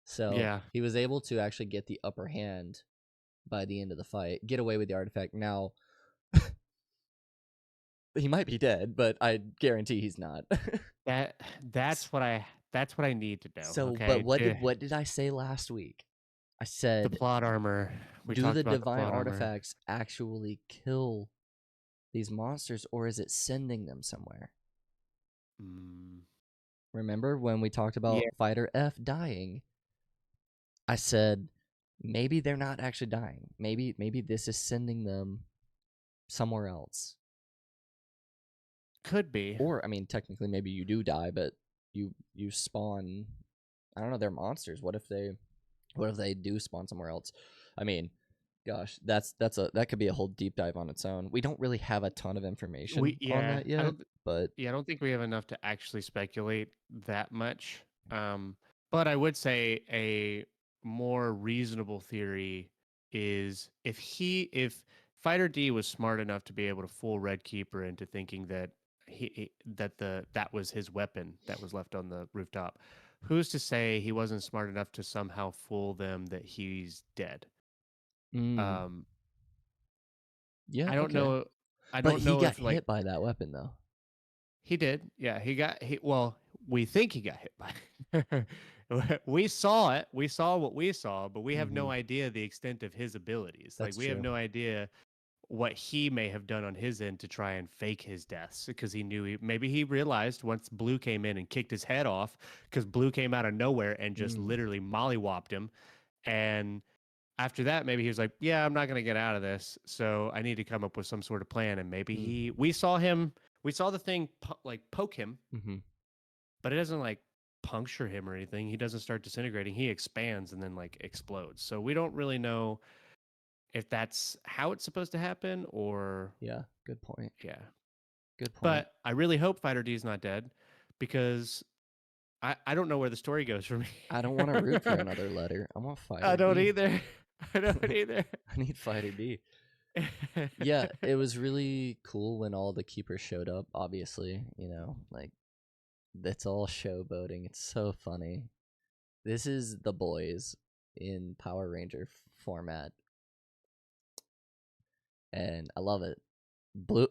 So Yeah. he was able to actually get the upper hand by the end of the fight, get away with the artifact. Now he might be dead, but I guarantee he's not. That's what I need to know. So, Okay. but what did I say last week? I The said, plot armor. We do talked the about the divine plot armor. artifacts actually kill these monsters, or is it sending them somewhere? Remember when we talked about Yeah. Fighter F dying? I said maybe they're not actually dying. Maybe this is sending them somewhere else. Could be. Or I mean, technically, maybe you do die, but you spawn. I don't know. They're monsters. What if they do spawn somewhere else? I mean, gosh, that could be a whole deep dive on its own. We don't really have a ton of information on that yet, but I don't think we have enough to actually speculate that much. But I would say a more reasonable theory is if Fighter D was smart enough to be able to fool Red Keeper into thinking that that was his weapon that was left on the rooftop, who's to say he wasn't smart enough to somehow fool them that he's dead? Yeah, I don't okay. know. I But don't he know got if like hit by that weapon though. he did. Yeah, he got hit. Well, we think he got hit by. We saw it. We saw what we saw, but we have no idea the extent of his abilities. That's Like we have true. no idea what he may have done on his end to try and fake his deaths because he knew maybe he realized once Blue came in and kicked his head off because Blue came out of nowhere and just literally mollywopped him. And after that, maybe he was like, yeah, I'm not going to get out of this. So I need to come up with some sort of plan. And maybe we saw the thing like poke him, but it doesn't like puncture him or anything. He doesn't start disintegrating. He expands and then like explodes. So we don't really know if that's how it's supposed to happen or. Yeah, good point. Yeah. Good point. But I really hope Fighter D is not dead because I don't know where the story goes for me. I don't want to root for another letter. I want Fighter D. I don't either. I don't either. I need Fighter D. Yeah, it was really cool when all the keepers showed up, obviously, like that's all showboating. It's so funny. This is the boys in Power Ranger format. And I love it. Blue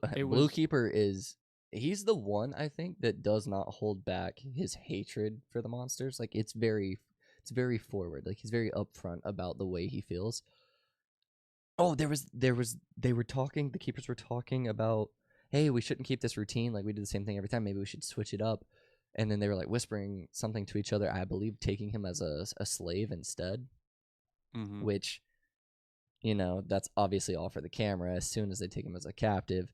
Keeper he's the one I think that does not hold back his hatred for the monsters. Like it's very forward. Like he's very upfront about the way he feels. Oh, they were talking, the keepers were talking about, hey, we shouldn't keep this routine. Like we do the same thing every time. Maybe we should switch it up. And then they were like whispering something to each other. I believe taking him as a slave instead, which, that's obviously all for the camera. As soon as they take him as a captive,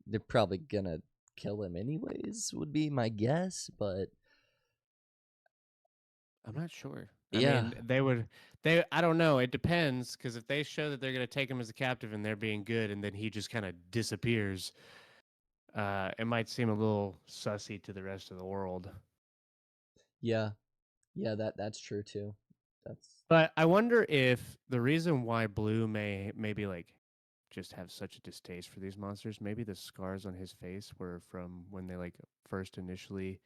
they're probably gonna kill him anyways, would be my guess. But I'm not sure. I mean, I don't know. It depends because if they show that they're going to take him as a captive and they're being good and then he just kind of disappears, it might seem a little sussy to the rest of the world. Yeah, that's true too. But I wonder if the reason why Blue may maybe like just have such a distaste for these monsters, maybe the scars on his face were from when they like first initially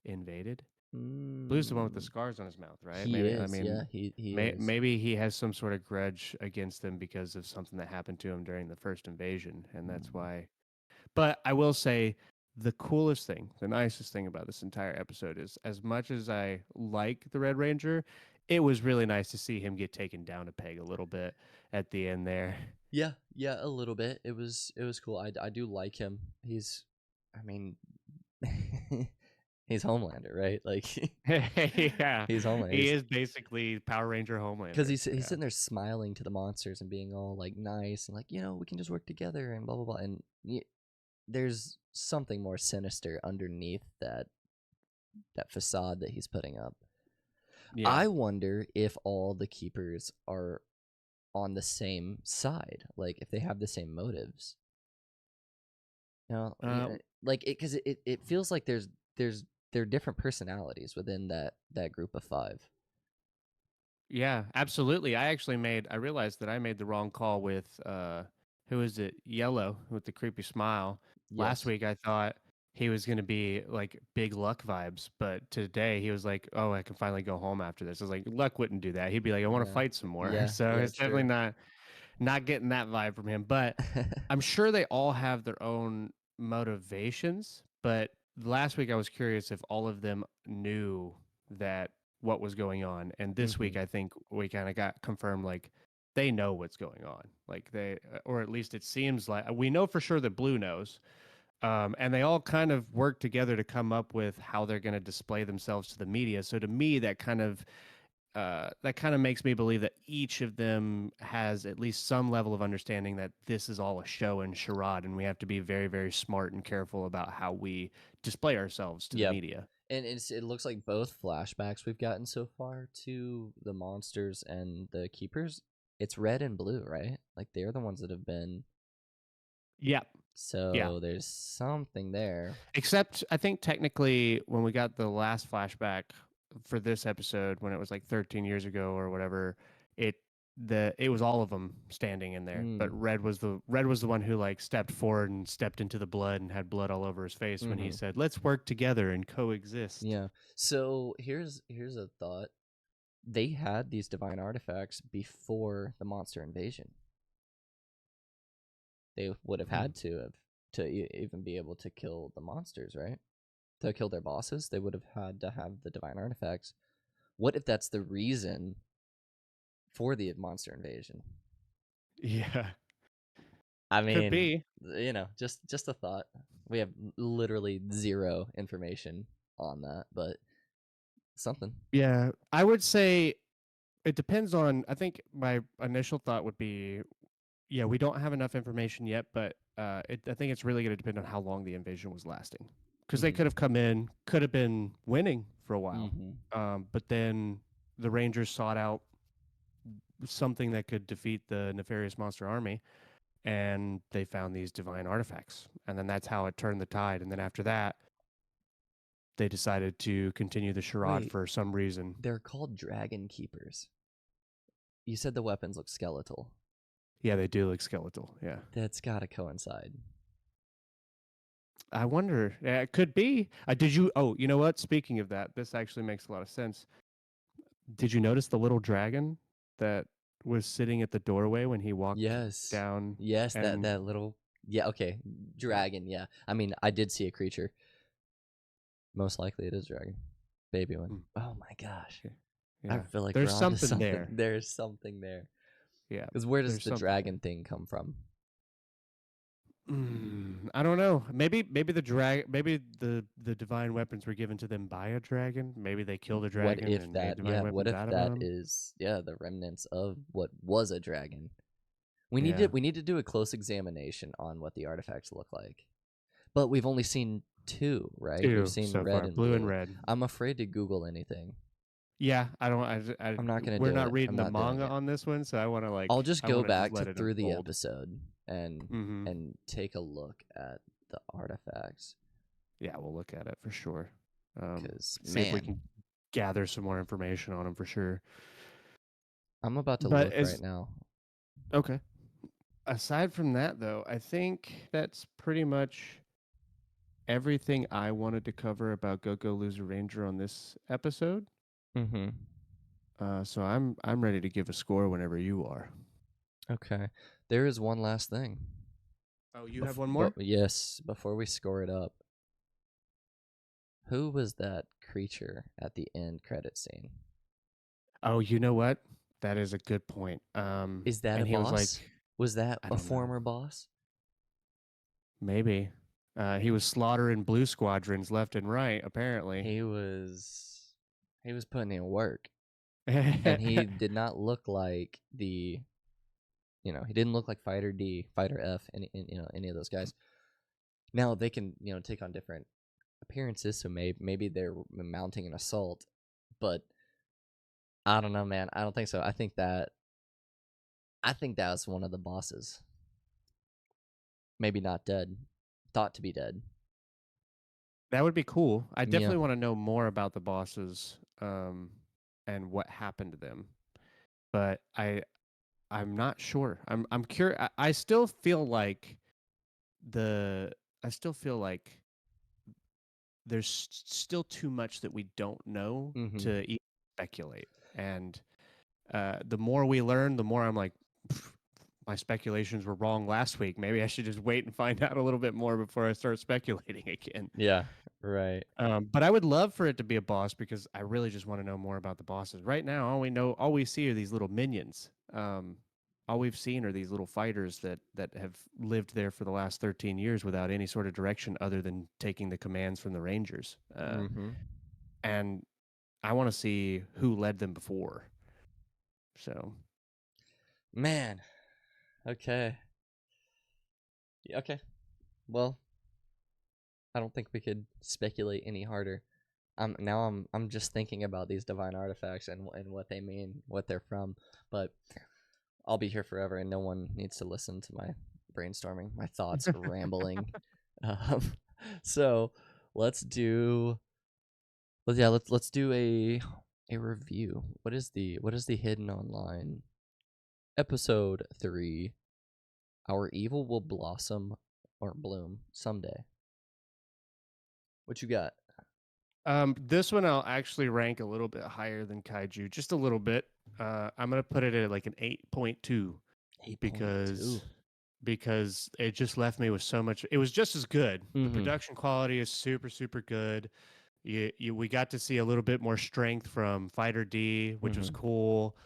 invaded. Blue's the one with the scars on his mouth, right? He is. Maybe he has some sort of grudge against them because of something that happened to him during the first invasion, and that's why. But I will say the coolest thing, the nicest thing about this entire episode is as much as I like the Red Ranger, it was really nice to see him get taken down a peg a little bit at the end there. Yeah, a little bit. It was cool. I do like him. I mean, He's Homelander, right? Like Yeah, he's Homelander. he is basically Power Ranger Because Homelander. he's Yeah. sitting there smiling to the monsters and being all like nice and like, we can just work together and blah blah blah. And there's something more sinister underneath that facade that he's putting up. Yeah. I wonder if all the keepers are on the same side, like if they have the same motives. Like because it feels like there are different personalities within that group of 5. Yeah, absolutely. I realized that I made the wrong call with who is it? Yellow with the creepy smile. Last Yes. week I thought he was going to be like big Luck vibes, but today he was like, "Oh, I can finally go home after this." I was like, "Luck wouldn't do that. He'd be like, I want to Yeah. fight some more." Yeah. So Yeah. it's definitely True. not getting that vibe from him, but I'm sure they all have their own motivations. But last week I was curious if all of them knew that what was going on, and this week I think we kind of got confirmed like they know what's going on, like they, or at least it seems like we know for sure that Blue knows. And they all kind of work together to come up with how they're going to display themselves to the media. So to me, that kind of makes me believe that each of them has at least some level of understanding that this is all a show and charade, and we have to be very, very smart and careful about how we display ourselves to the Yep. media. And it looks like both flashbacks we've gotten so far to the monsters and the keepers, it's red and blue, right? Like they're the ones that have been. Yeah. Yeah. So there's something there. Except I think technically when we got the last flashback for this episode, when it was like 13 years ago or whatever, it it was all of them standing in there, but red was the one who like stepped forward and stepped into the blood and had blood all over his face when he said, "Let's work together and coexist." Yeah. So here's a thought. They had these divine artifacts before the monster invasion. They would have had to even be able to kill the monsters, right? To kill their bosses, they would have had to have the divine artifacts. What if that's the reason for the monster invasion? Yeah. I Could mean, be. just a thought. We have literally zero information on that, but something. Yeah. I would say it depends on, I think my initial thought would be, yeah, we don't have enough information yet, but I think it's really going to depend on how long the invasion was lasting. Because they could have come in, could have been winning for a while, but then the Rangers sought out something that could defeat the nefarious monster army, and they found these divine artifacts, and then that's how it turned the tide. And then after that, they decided to continue the charade Wait, for some reason. they're called dragon keepers. You said the weapons look skeletal. Yeah, they do look skeletal. Yeah. That's got to coincide. I wonder. It could be. Did you? Oh, you know what? Speaking of that, this actually makes a lot of sense. Did you notice the little dragon that was sitting at the doorway when he walked Yes. down? Yes, And that little. Yeah, okay. Dragon, yeah. I mean, I did see a creature. Most likely it is dragon. Baby one. Oh my gosh. I yeah, feel like there's we're on to something something. there. There's something there. Yeah, Because where does there's the something dragon thing come from? I don't know. Maybe the divine weapons were given to them by a dragon. Maybe they killed a What dragon if and made that, divine what weapons if out of that them. is, the remnants of what was a dragon? Yeah. We need to do a close examination on what the artifacts look like. But we've only seen 2, right? We've 2 seen so red far, and blue and blue. red. I'm afraid to Google anything. Yeah, I don't. I'm not gonna we're do not it. I'm reading the not doing manga it. on this one, so I want to I'll just I go want to just back let it through the unfold. episode and take a look at the artifacts. Yeah, we'll look at it for sure. Because See if we can gather some more information on them for sure. I'm about to But look right now. Okay. Aside from that, though, I think that's pretty much everything I wanted to cover about Go Go Loser Ranger on this episode. So I'm ready to give a score whenever you are. Okay. There is one last thing. Oh, you have one more? Yes, before we score it up. Who was that creature at the end credit scene? Oh, you know what? That is a good point. Is that and a he was like, boss? Was that I a don't know. former boss? Maybe. He was slaughtering blue squadrons left and right, apparently. He was putting in work, and he did not look like he didn't look like Fighter D, Fighter F, any of those guys. Now they can take on different appearances, so maybe they're mounting an assault, but I don't know, man. I don't think so. I think that was one of the bosses. Maybe not dead, thought to be dead. That would be cool. I definitely want to know more about the bosses, and what happened to them. But I'm not sure. I'm curious. I still feel like there's still too much that we don't know to even speculate. And the more we learn, the more I'm like, my speculations were wrong last week. Maybe I should just wait and find out a little bit more before I start speculating again. Yeah, right. But I would love for it to be a boss because I really just want to know more about the bosses. Right now, all we see are these little minions. All we've seen are these little fighters that have lived there for the last 13 years without any sort of direction other than taking the commands from the Rangers. And I want to see who led them before. So, man, okay. Okay. Well, I don't think we could speculate any harder. I'm just thinking about these divine artifacts and what they mean, what they're from. But I'll be here forever, and no one needs to listen to my brainstorming, my thoughts rambling. So let's do a review. What is the Hidden Online episode 3? Our evil will blossom or bloom someday. What you got? This one I'll actually rank a little bit higher than Kaiju, just a little bit. I'm gonna put it at like an 8.2 because it just left me with so much. It was just as good. The production quality is super, super good. We got to see a little bit more strength from Fighter D, which was cool.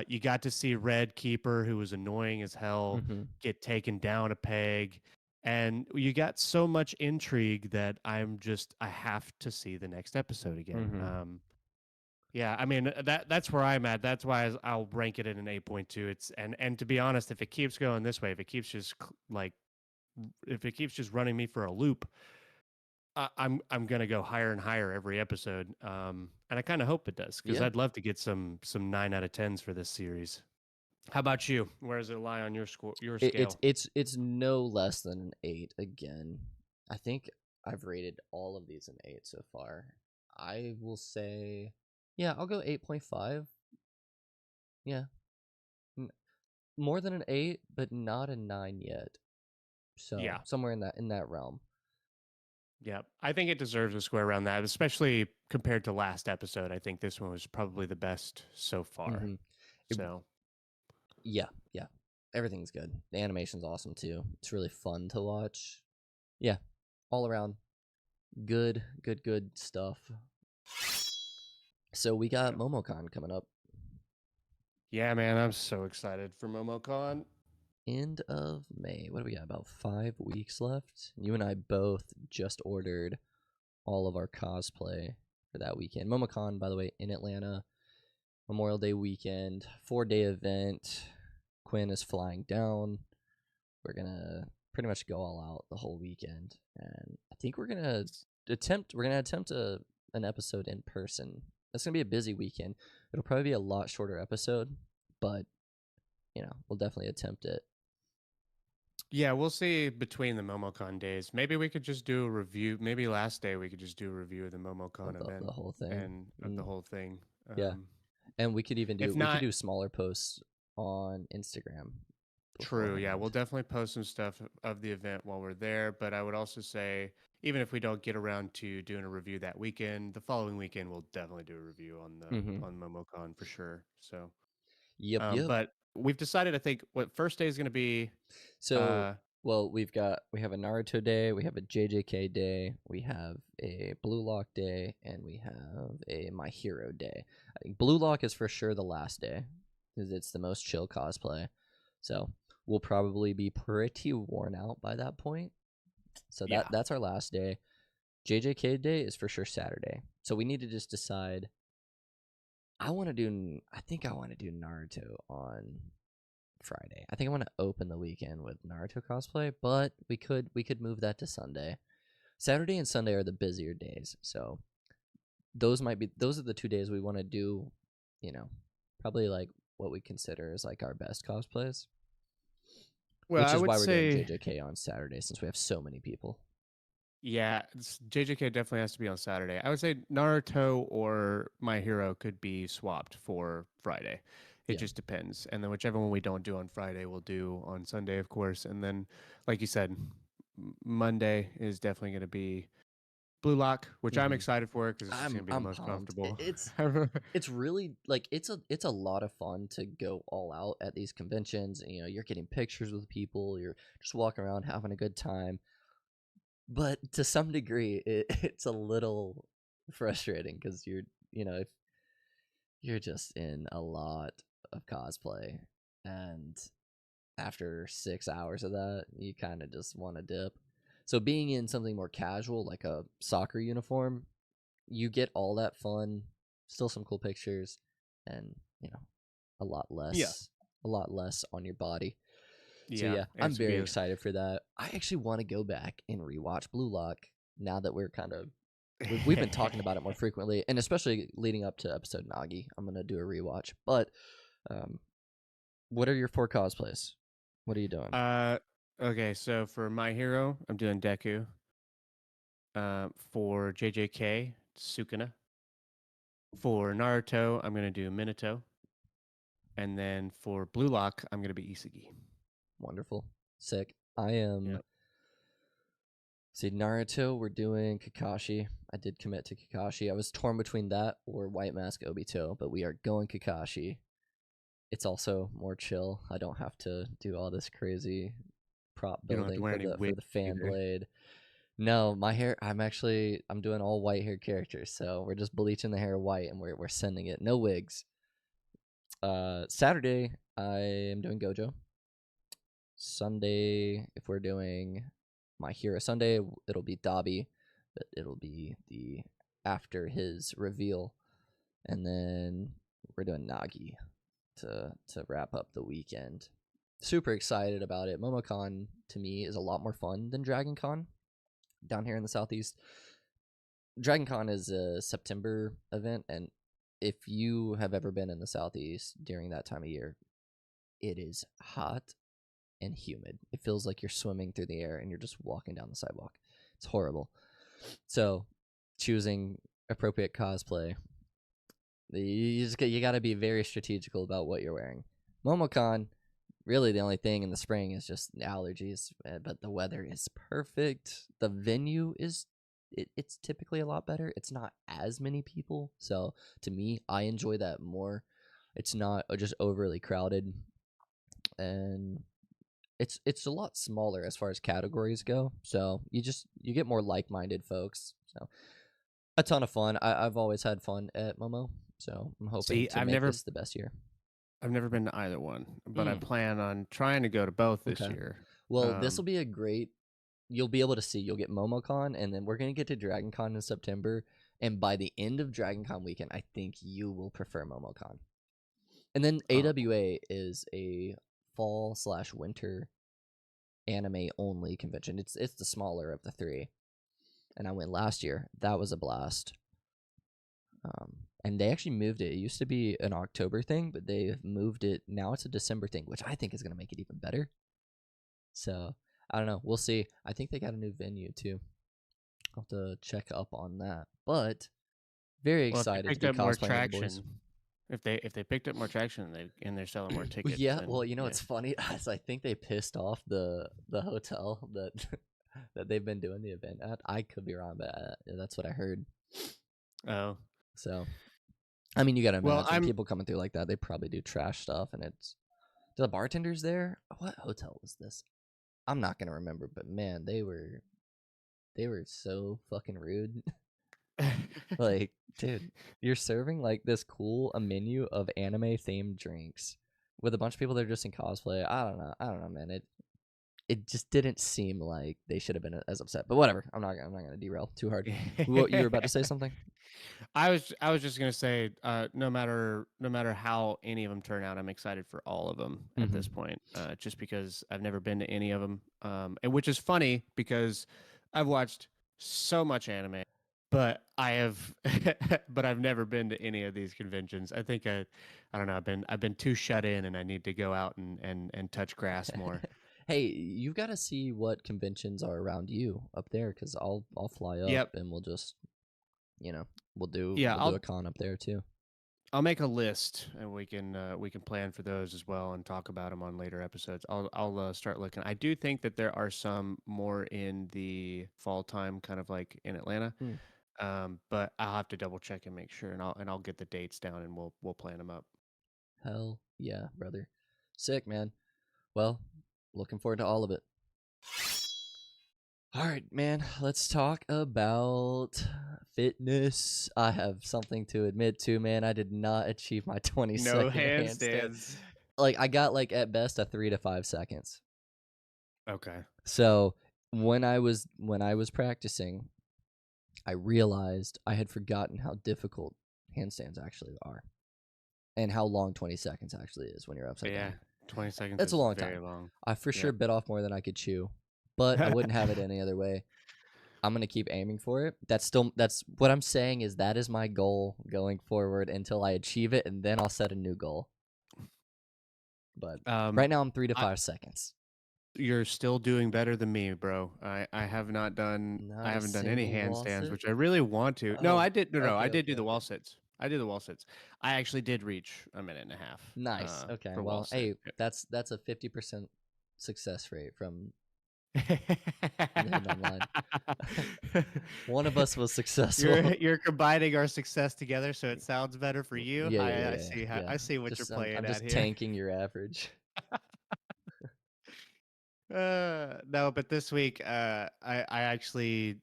You got to see Red Keeper, who was annoying as hell, get taken down a peg. And you got so much intrigue that I have to see the next episode again. Yeah, I mean that's where I'm at. That's why I'll rank it at an 8.2. It's and to be honest, if it keeps going this way, if it keeps just running me for a loop, I'm gonna go higher and higher every episode. And I kind of hope it does because I'd love to get some 9 out of 10s for this series. How about you? Where does it lie on your scale? It's no less than an 8 again. I think I've rated all of these an 8 so far. I will say, yeah, I'll go 8.5. Yeah. More than an 8, but not a 9 yet. So, yeah, somewhere in that realm. Yeah, I think it deserves a square around that, especially compared to last episode. I think this one was probably the best so far. So, yeah, everything's good. The animation's awesome too. It's really fun to watch. Yeah, all around good stuff. So we got MomoCon coming up. Yeah, man, I'm so excited for MomoCon. End of May. What do we got? About 5 weeks left. You and I both just ordered all of our cosplay for that weekend. MomoCon, by the way, in Atlanta. Memorial Day weekend, 4-day event. Quinn is flying down. We're gonna pretty much go all out the whole weekend, and I think we're gonna attempt an episode in person. That's gonna be a busy weekend. It'll probably be a lot shorter episode, but we'll definitely attempt it. Yeah, we'll see between the MomoCon days. Maybe we could just do a review. Maybe last day we could just do a review of the MomoCon event, the whole thing, and of the whole thing. Yeah, and we could even do smaller posts on Instagram. True. Yeah, we'll definitely post some stuff of the event while we're there. But I would also say, even if we don't get around to doing a review that weekend, the following weekend we'll definitely do a review on the on MomoCon for sure. So, yep. But we've decided, I think, what first day is going to be. So, well, we have a Naruto day, we have a JJK day, we have a Blue Lock day, and we have a My Hero day. I think Blue Lock is for sure the last day because it's the most chill cosplay. So we'll probably be pretty worn out by that point. So that's our last day. JJK Day is for sure Saturday. So we need to just decide. I think I want to do Naruto on Friday. I think I want to open the weekend with Naruto cosplay, but we could move that to Sunday. Saturday and Sunday are the busier days, so those are the 2 days we want to do, probably like what we consider as like our best cosplays. Well, which is why we're say doing JJK on Saturday since we have so many people. Yeah, JJK definitely has to be on Saturday. I would say Naruto or My Hero could be swapped for Friday. It just depends. And then whichever one we don't do on Friday, we'll do on Sunday, of course. And then, like you said, Monday is definitely going to be Blue Lock, which I'm excited for because it's going to be the most pumped. comfortable. It's really like it's a lot of fun to go all out at these conventions. You're getting pictures with people. You're just walking around having a good time. But to some degree, it's a little frustrating because if you're just in a lot of cosplay, and after 6 hours of that, you kind of just want to dip. So being in something more casual, like a soccer uniform, you get all that fun, still some cool pictures, and a lot less on your body. So I'm very excited for that. I actually want to go back and rewatch Blue Lock now that we've been talking about it more frequently, and especially leading up to episode Nagi. I'm gonna do a rewatch. But what are your 4 cosplays? What are you doing? Okay, so for My Hero, I'm doing Deku. For JJK, Sukuna. For Naruto, I'm gonna do Minato. And then for Blue Lock, I'm going to be Isagi. Wonderful. Sick. I am... Yep. See, Naruto, we're doing Kakashi. I did commit to Kakashi. I was torn between that or White Mask Obito, but we are going Kakashi. It's also more chill. I don't have to do all this crazy prop building for the fan blade. No, my hair, I'm doing all white hair characters, so we're just bleaching the hair white and we're sending it. No wigs. Saturday, I am doing Gojo. Sunday, if we're doing My Hero Sunday, it'll be Dabi, but it'll be the after his reveal. And then we're doing Nagi to wrap up the weekend. Super excited about it. MomoCon, to me, is a lot more fun than Dragon Con down here in the Southeast. Dragon Con is a September event, and if you have ever been in the Southeast during that time of year, it is hot and humid. It feels like you're swimming through the air and you're just walking down the sidewalk. It's horrible. So choosing appropriate cosplay, you got to be very strategical about what you're wearing. MomoCon, really the only thing in the spring is just allergies, but the weather is perfect. The venue is it's typically a lot better. It's not as many people, so to me, I enjoy that more. It's not just overly crowded, and it's a lot smaller as far as categories go. So you get more like-minded folks. So a ton of fun. I've always had fun at Momo, so I'm hoping to make this the best year. I've never been to either one, but I plan on trying to go to both this year. Well, this will be a great. You'll be able to see. You'll get MomoCon, and then we're gonna get to Dragon Con in September. And by the end of Dragon Con weekend, I think you will prefer MomoCon. And then AWA is a fall/winter anime only convention. It's the smaller of the 3, and I went last year. That was a blast. And they actually moved it. It used to be an October thing, but they've moved it. Now it's a December thing, which I think is going to make it even better. So, I don't know. We'll see. I think they got a new venue, too. I'll have to check up on that. But, very excited to be cosplaying with the boys. If they picked up more traction and they're selling more tickets. Yeah, well, it's funny. As I think they pissed off the hotel that that they've been doing the event at. I could be wrong, but that's what I heard. Oh. So, I mean, you got to imagine people coming through like that. They probably do trash stuff, and it's the bartenders there. What hotel was this? I'm not gonna remember, but man, they were so fucking rude. Like, dude, you're serving like this a menu of anime themed drinks with a bunch of people that are just in cosplay. I don't know, man. it just didn't seem like they should have been as upset. But whatever. I'm not going to derail too hard. What, you were about to say something? I was just gonna say, no matter how any of them turn out, I'm excited for all of them at this point. Just because I've never been to any of them, and which is funny because I've watched so much anime, but but I've never been to any of these conventions. I think I don't know. I've been too shut in, and I need to go out and touch grass more. Hey, you've got to see what conventions are around you up there, because I'll fly up Yep. and we'll just, you know, we'll do Yeah. a con up there too. I'll make a list and we can plan for those as well and talk about them on later episodes. I'll start looking. I do think that there are some more in the fall time, kind of like in Atlanta. Hmm. But I'll have to double check and make sure, and I'll get the dates down and we'll plan them up. Hell yeah, brother. Sick, man. Well, looking forward to all of it. All right, man, let's talk about fitness. I have something to admit to, man. I did not achieve my 20-second handstand. Like, I got, like, at best a 3 to 5 seconds. Okay. So when I was practicing, I realized I had forgotten how difficult handstands actually are, and how long 20 seconds actually is when you're upside down. 20 seconds That's is a long very time. long. I for sure bit off more than I could chew, but I wouldn't have it any other way. I'm gonna keep aiming for it. That's what I'm saying, is that is my goal going forward until I achieve it, and then I'll set a new goal. But right now I'm 3 to 5 seconds. You're still doing better than me, bro. I have not done Not I a haven't done any single wall handstands, sit? which I really want to. No, Oh, I did no, I okay, did do okay, the wall okay. sits. I did the wall sits. I actually did reach a minute and a half. Nice. Okay. For wall Well, sit. hey, that's a 50% success rate from the Hidden Online. One of us was successful. You're combining our success together, so it sounds better for you. Yeah, I see how yeah. I see what you're I'm playing at just here. tanking your average. No, but this week, I actually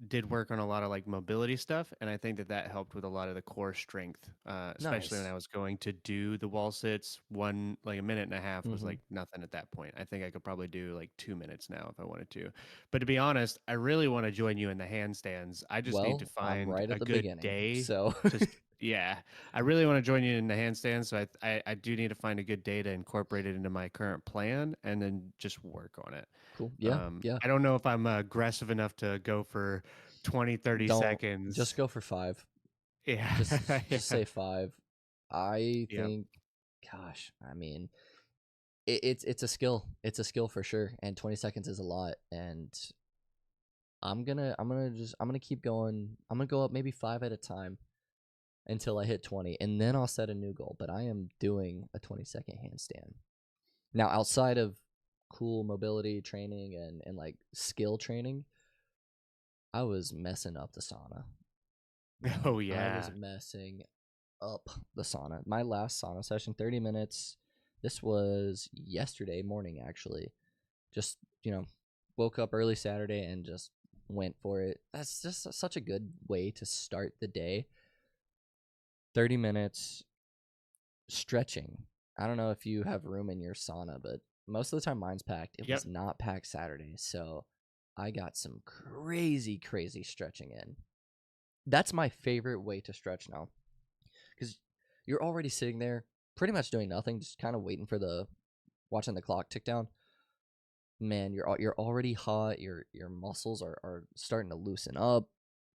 did work on a lot of like mobility stuff, and I think that helped with a lot of the core strength, especially when Nice. I was going to do the wall sits. Like a minute and a half was Mm-hmm. like nothing at that point. I think I could probably do like 2 minutes now if I wanted to. But to be honest, I really want to join you in the handstands. I just need to Well, I'm find right at a the good beginning, day so to yeah, I really want to join you in the handstand. So I do need to find a good day to incorporate it into my current plan and then just work on it. cool. Yeah, yeah. I don't know if I'm aggressive enough to go for 20, 30 Don't just seconds. go for 5. Yeah. Just say 5. I Yep. think, gosh, I mean, it's a skill. It's a skill for sure, and 20 seconds is a lot. And I'm gonna keep going. I'm gonna go up maybe 5 at a time until I hit 20, and then I'll set a new goal. But I am doing a 20-second handstand. Now, outside of cool mobility training and like skill training, I was messing up the sauna. Oh I was yeah. messing up the sauna. My last sauna session, 30 minutes. This was yesterday morning, actually. Just, woke up early Saturday and just went for it. That's just such a good way to start the day. 30 minutes stretching. I don't know if you have room in your sauna, but most of the time mine's packed. It Yep. was not packed Saturday, so I got some crazy, crazy stretching in. That's my favorite way to stretch now, because you're already sitting there pretty much doing nothing, just kind of watching the clock tick down. Man, you're already hot. Your muscles are starting to loosen up.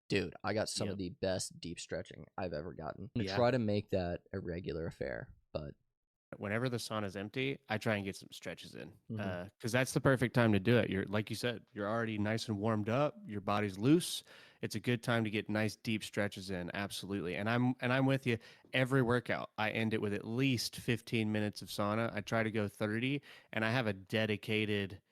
Dude, I got some of Yep. the best deep stretching I've ever gotten. I'm gonna Yeah. try to make that a regular affair, but Whenever the sauna's empty, I try and get some stretches in, mhm. because that's the perfect time to do it. You're like you said, you're already nice and warmed up. Your body's loose. It's a good time to get nice deep stretches in. Absolutely, and I'm with you. Every workout, I end it with at least 15 minutes of sauna. I try to go 30, and I have a dedicated.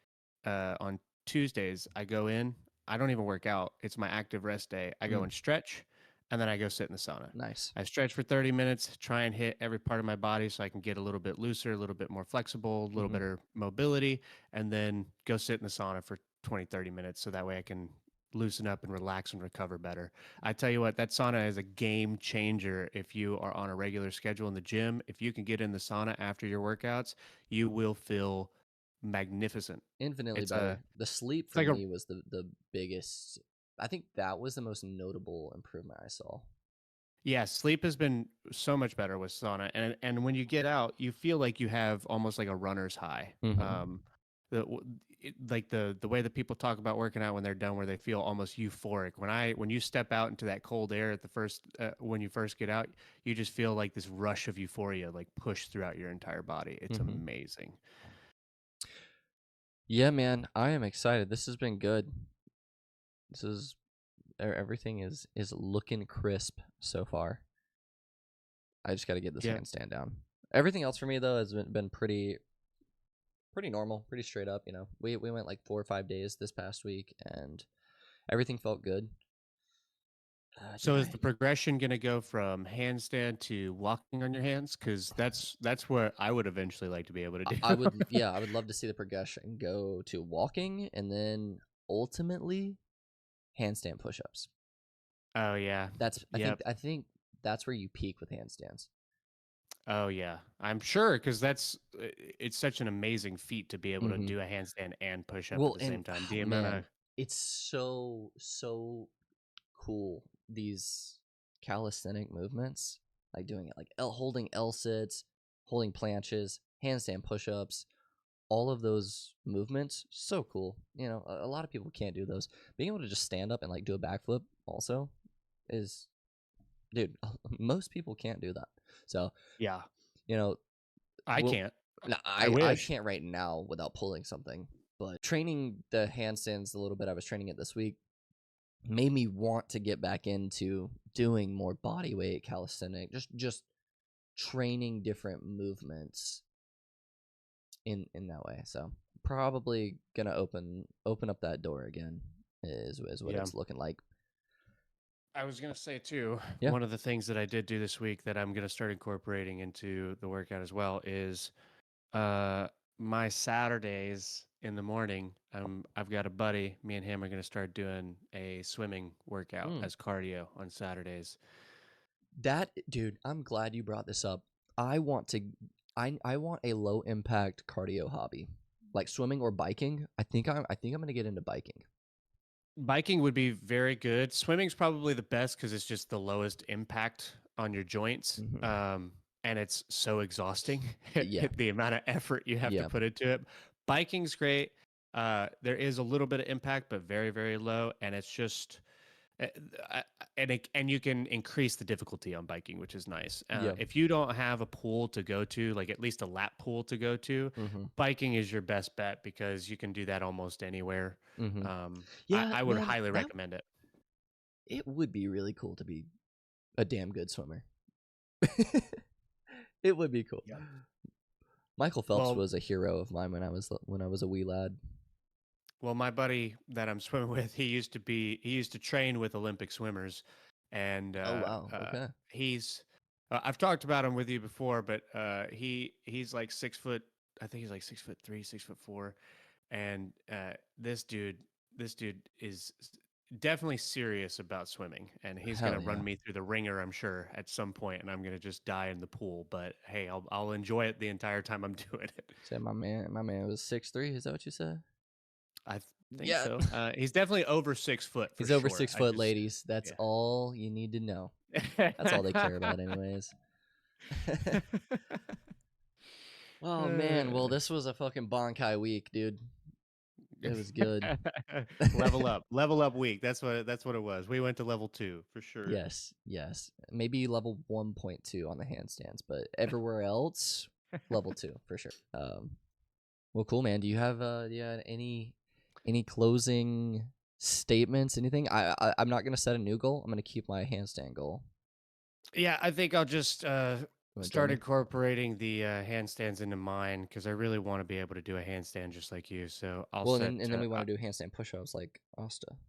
On Tuesdays, I go in. I don't even work out. It's my active rest day. I go Mm, and stretch, and then I go sit in the sauna. nice. I stretch for 30 minutes, try and hit every part of my body so I can get a little bit looser, a little bit more flexible, a little Hmm. better mobility, and then go sit in the sauna for 20, 30 minutes so that way I can loosen up and relax and recover better. I tell you what, that sauna is a game changer if you are on a regular schedule in the gym. If you can get in the sauna after your workouts, you will feel magnificent. Infinitely It's better. The sleep it's for like a me was the biggest. I think that was the most notable improvement I saw. Yeah, sleep has been so much better with sauna, and when you get out, you feel like you have almost like a runner's high. Mm-hmm. Like the way that people talk about working out when they're done, where they feel almost euphoric. When you step out into that cold air at the first when you first get out, you just feel like this rush of euphoria like push throughout your entire body. It's Mm-hmm. amazing. Yeah, man, I am excited. This has been good. This is everything is looking crisp so far. I just got to get this Yeah. handstand down. Everything else for me though has been pretty normal, pretty straight up. You know, we went like 4 or 5 days this past week, and everything felt good. So is the progression going to go from handstand to walking on your hands? Because that's what I would eventually like to be able to do. I would, yeah, I would love to see the progression go to walking, and then ultimately handstand push-ups. Oh yeah. That's Yep. I think that's where you peak with handstands. Oh yeah. I'm sure because it's such an amazing feat to be able to Mm-hmm. do a handstand and push up at Well, the and same time. The amount man, of it's so cool, these calisthenic movements, like doing it like holding L sits, holding planches, handstand push-ups, all of those movements, so cool. You know, a lot of people can't do those. Being able to just stand up and like do a backflip also is, dude, most people can't do that. So, yeah. you know, I well, can't. no, I I wish. can't right now without pulling something. But training the handstands a little bit, I was training it this week, made me want to get back into doing more body weight calisthenic, just training different movements in that way. So probably gonna open up that door again is what Yeah. it's looking like. I was gonna say too, Yeah. one of the things that I did do this week that I'm gonna start incorporating into the workout as well is uh my Saturdays in the morning. I've got a buddy, me and him are gonna start doing a swimming workout Mm. as cardio on Saturdays. That dude, I'm glad you brought this up. I want to I want a low impact cardio hobby. Like swimming or biking. I think I'm gonna get into biking. Biking would be very good. Swimming's probably the best because it's just the lowest impact on your joints. Mm-hmm. And it's so exhausting, Yeah. the amount of effort you have to Yeah. put into it. Biking's great. There is a little bit of impact, but very, very low. And it's just, uh, and you can increase the difficulty on biking, which is nice. Yeah. If you don't have a pool to go to, like at least a lap pool to go to, Mm-hmm. biking is your best bet because you can do that almost anywhere. Mm-hmm. Um, Yeah, I would man, highly that recommend it. it would be really cool to be a damn good swimmer. It would be cool. Yep. Michael Phelps Well, was a hero of mine when I was a wee lad. well, my buddy that I'm swimming with, he used to train with Olympic swimmers, and Oh wow. Okay. he's I've talked about him with you before, but he's like 6 foot. I think he's like 6'3", 6'4", and this dude is definitely serious about swimming, and he's Hell gonna yeah. run me through the ringer, I'm sure, at some point, and I'm gonna just die in the pool. But hey, I'll enjoy it the entire time I'm doing it. Say my man was 6'3". Is that what you said? I think Yeah. so. He's definitely over 6 foot for He's over sure. 6 foot, ladies. That's Yeah. all you need to know. That's all they care about, anyways. Oh man, well Uh, this was a fucking Bonkai week, dude. It was good. level up week. That's what it was. We went to level 2 for sure. Yes, yes. Maybe level 1.2 on the handstands, but everywhere else, level 2 for sure. Well, cool, man. Do you have any closing statements? Anything? I'm not gonna set a new goal. I'm gonna keep my handstand goal. Yeah, I think I'll just You wanna join start me? incorporating the handstands into mine because I really want to be able to do a handstand just like you. So I'll Well, set. and then we want to do handstand push-ups like Asta and rock.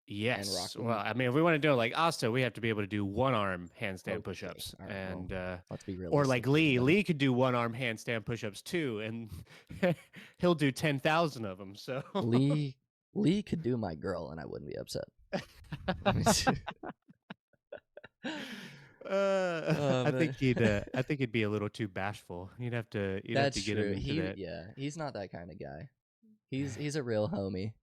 Yes. Well, I mean, if we want to do it like Asta, we have to be able to do one arm handstand Okay, push-ups, all right. Well, and let's be or like realistic Lee. then. Lee could do one arm handstand push-ups too, and he'll do 10,000 of them. So Lee could do my girl, and I wouldn't be upset. I think he'd be a little too bashful. You'd have to That's get him true. into that. He's not that kind of guy. He's a real homie.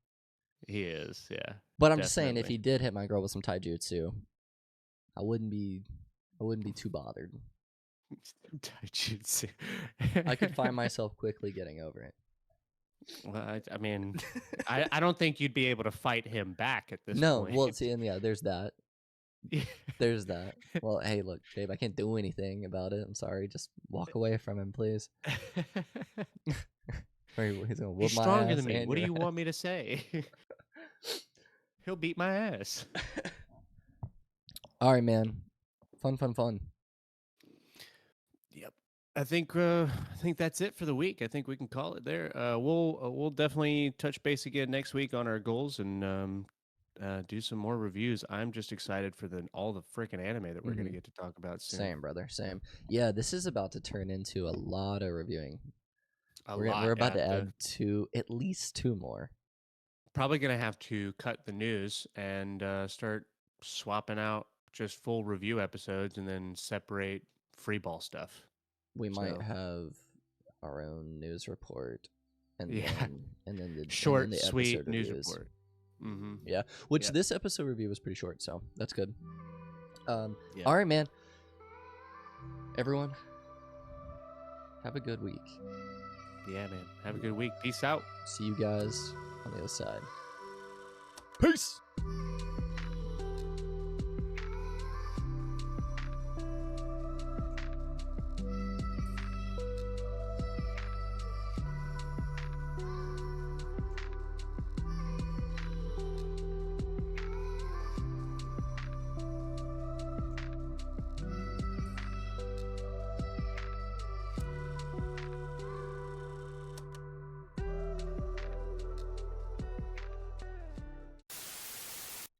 He is, yeah. But I'm just saying, if he did hit my girl with some taijutsu, I wouldn't be too bothered. Taijutsu. I could find myself quickly getting over it. Well, I mean, I don't think you'd be able to fight him back at this point. No, well, see, and yeah, there's that. There's that. Well, hey, look, Dave, I can't do anything about it. I'm sorry. Just walk away from him, please. He's gonna whoop He's my stronger ass than me. and What do your you ass. want me to say? He'll beat my ass. All right, man. Fun. Yep. I think that's it for the week. I think we can call it there. We'll definitely touch base again next week on our goals and do some more reviews. I'm just excited for all the freaking anime that we're gonna get to talk about soon. Same, brother. Same. Yeah, this is about to turn into a lot of reviewing. We're about to add at least 2 more. Probably gonna have to cut the news and start swapping out just full review episodes and then separate free ball stuff. We might have our own news report, and then the short, and then the sweet news reviews. report. Mm-hmm. Yeah, which this episode review was pretty short, so that's good. All right, man. Everyone, have a good week. Yeah, man. Have a good week. Peace out. See you guys on the other side. Peace.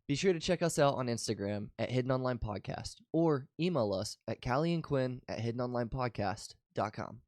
Be sure to check us out on Instagram at Hidden Online Podcast or email us at CallieandQuinn@hiddenonlinepodcast.com.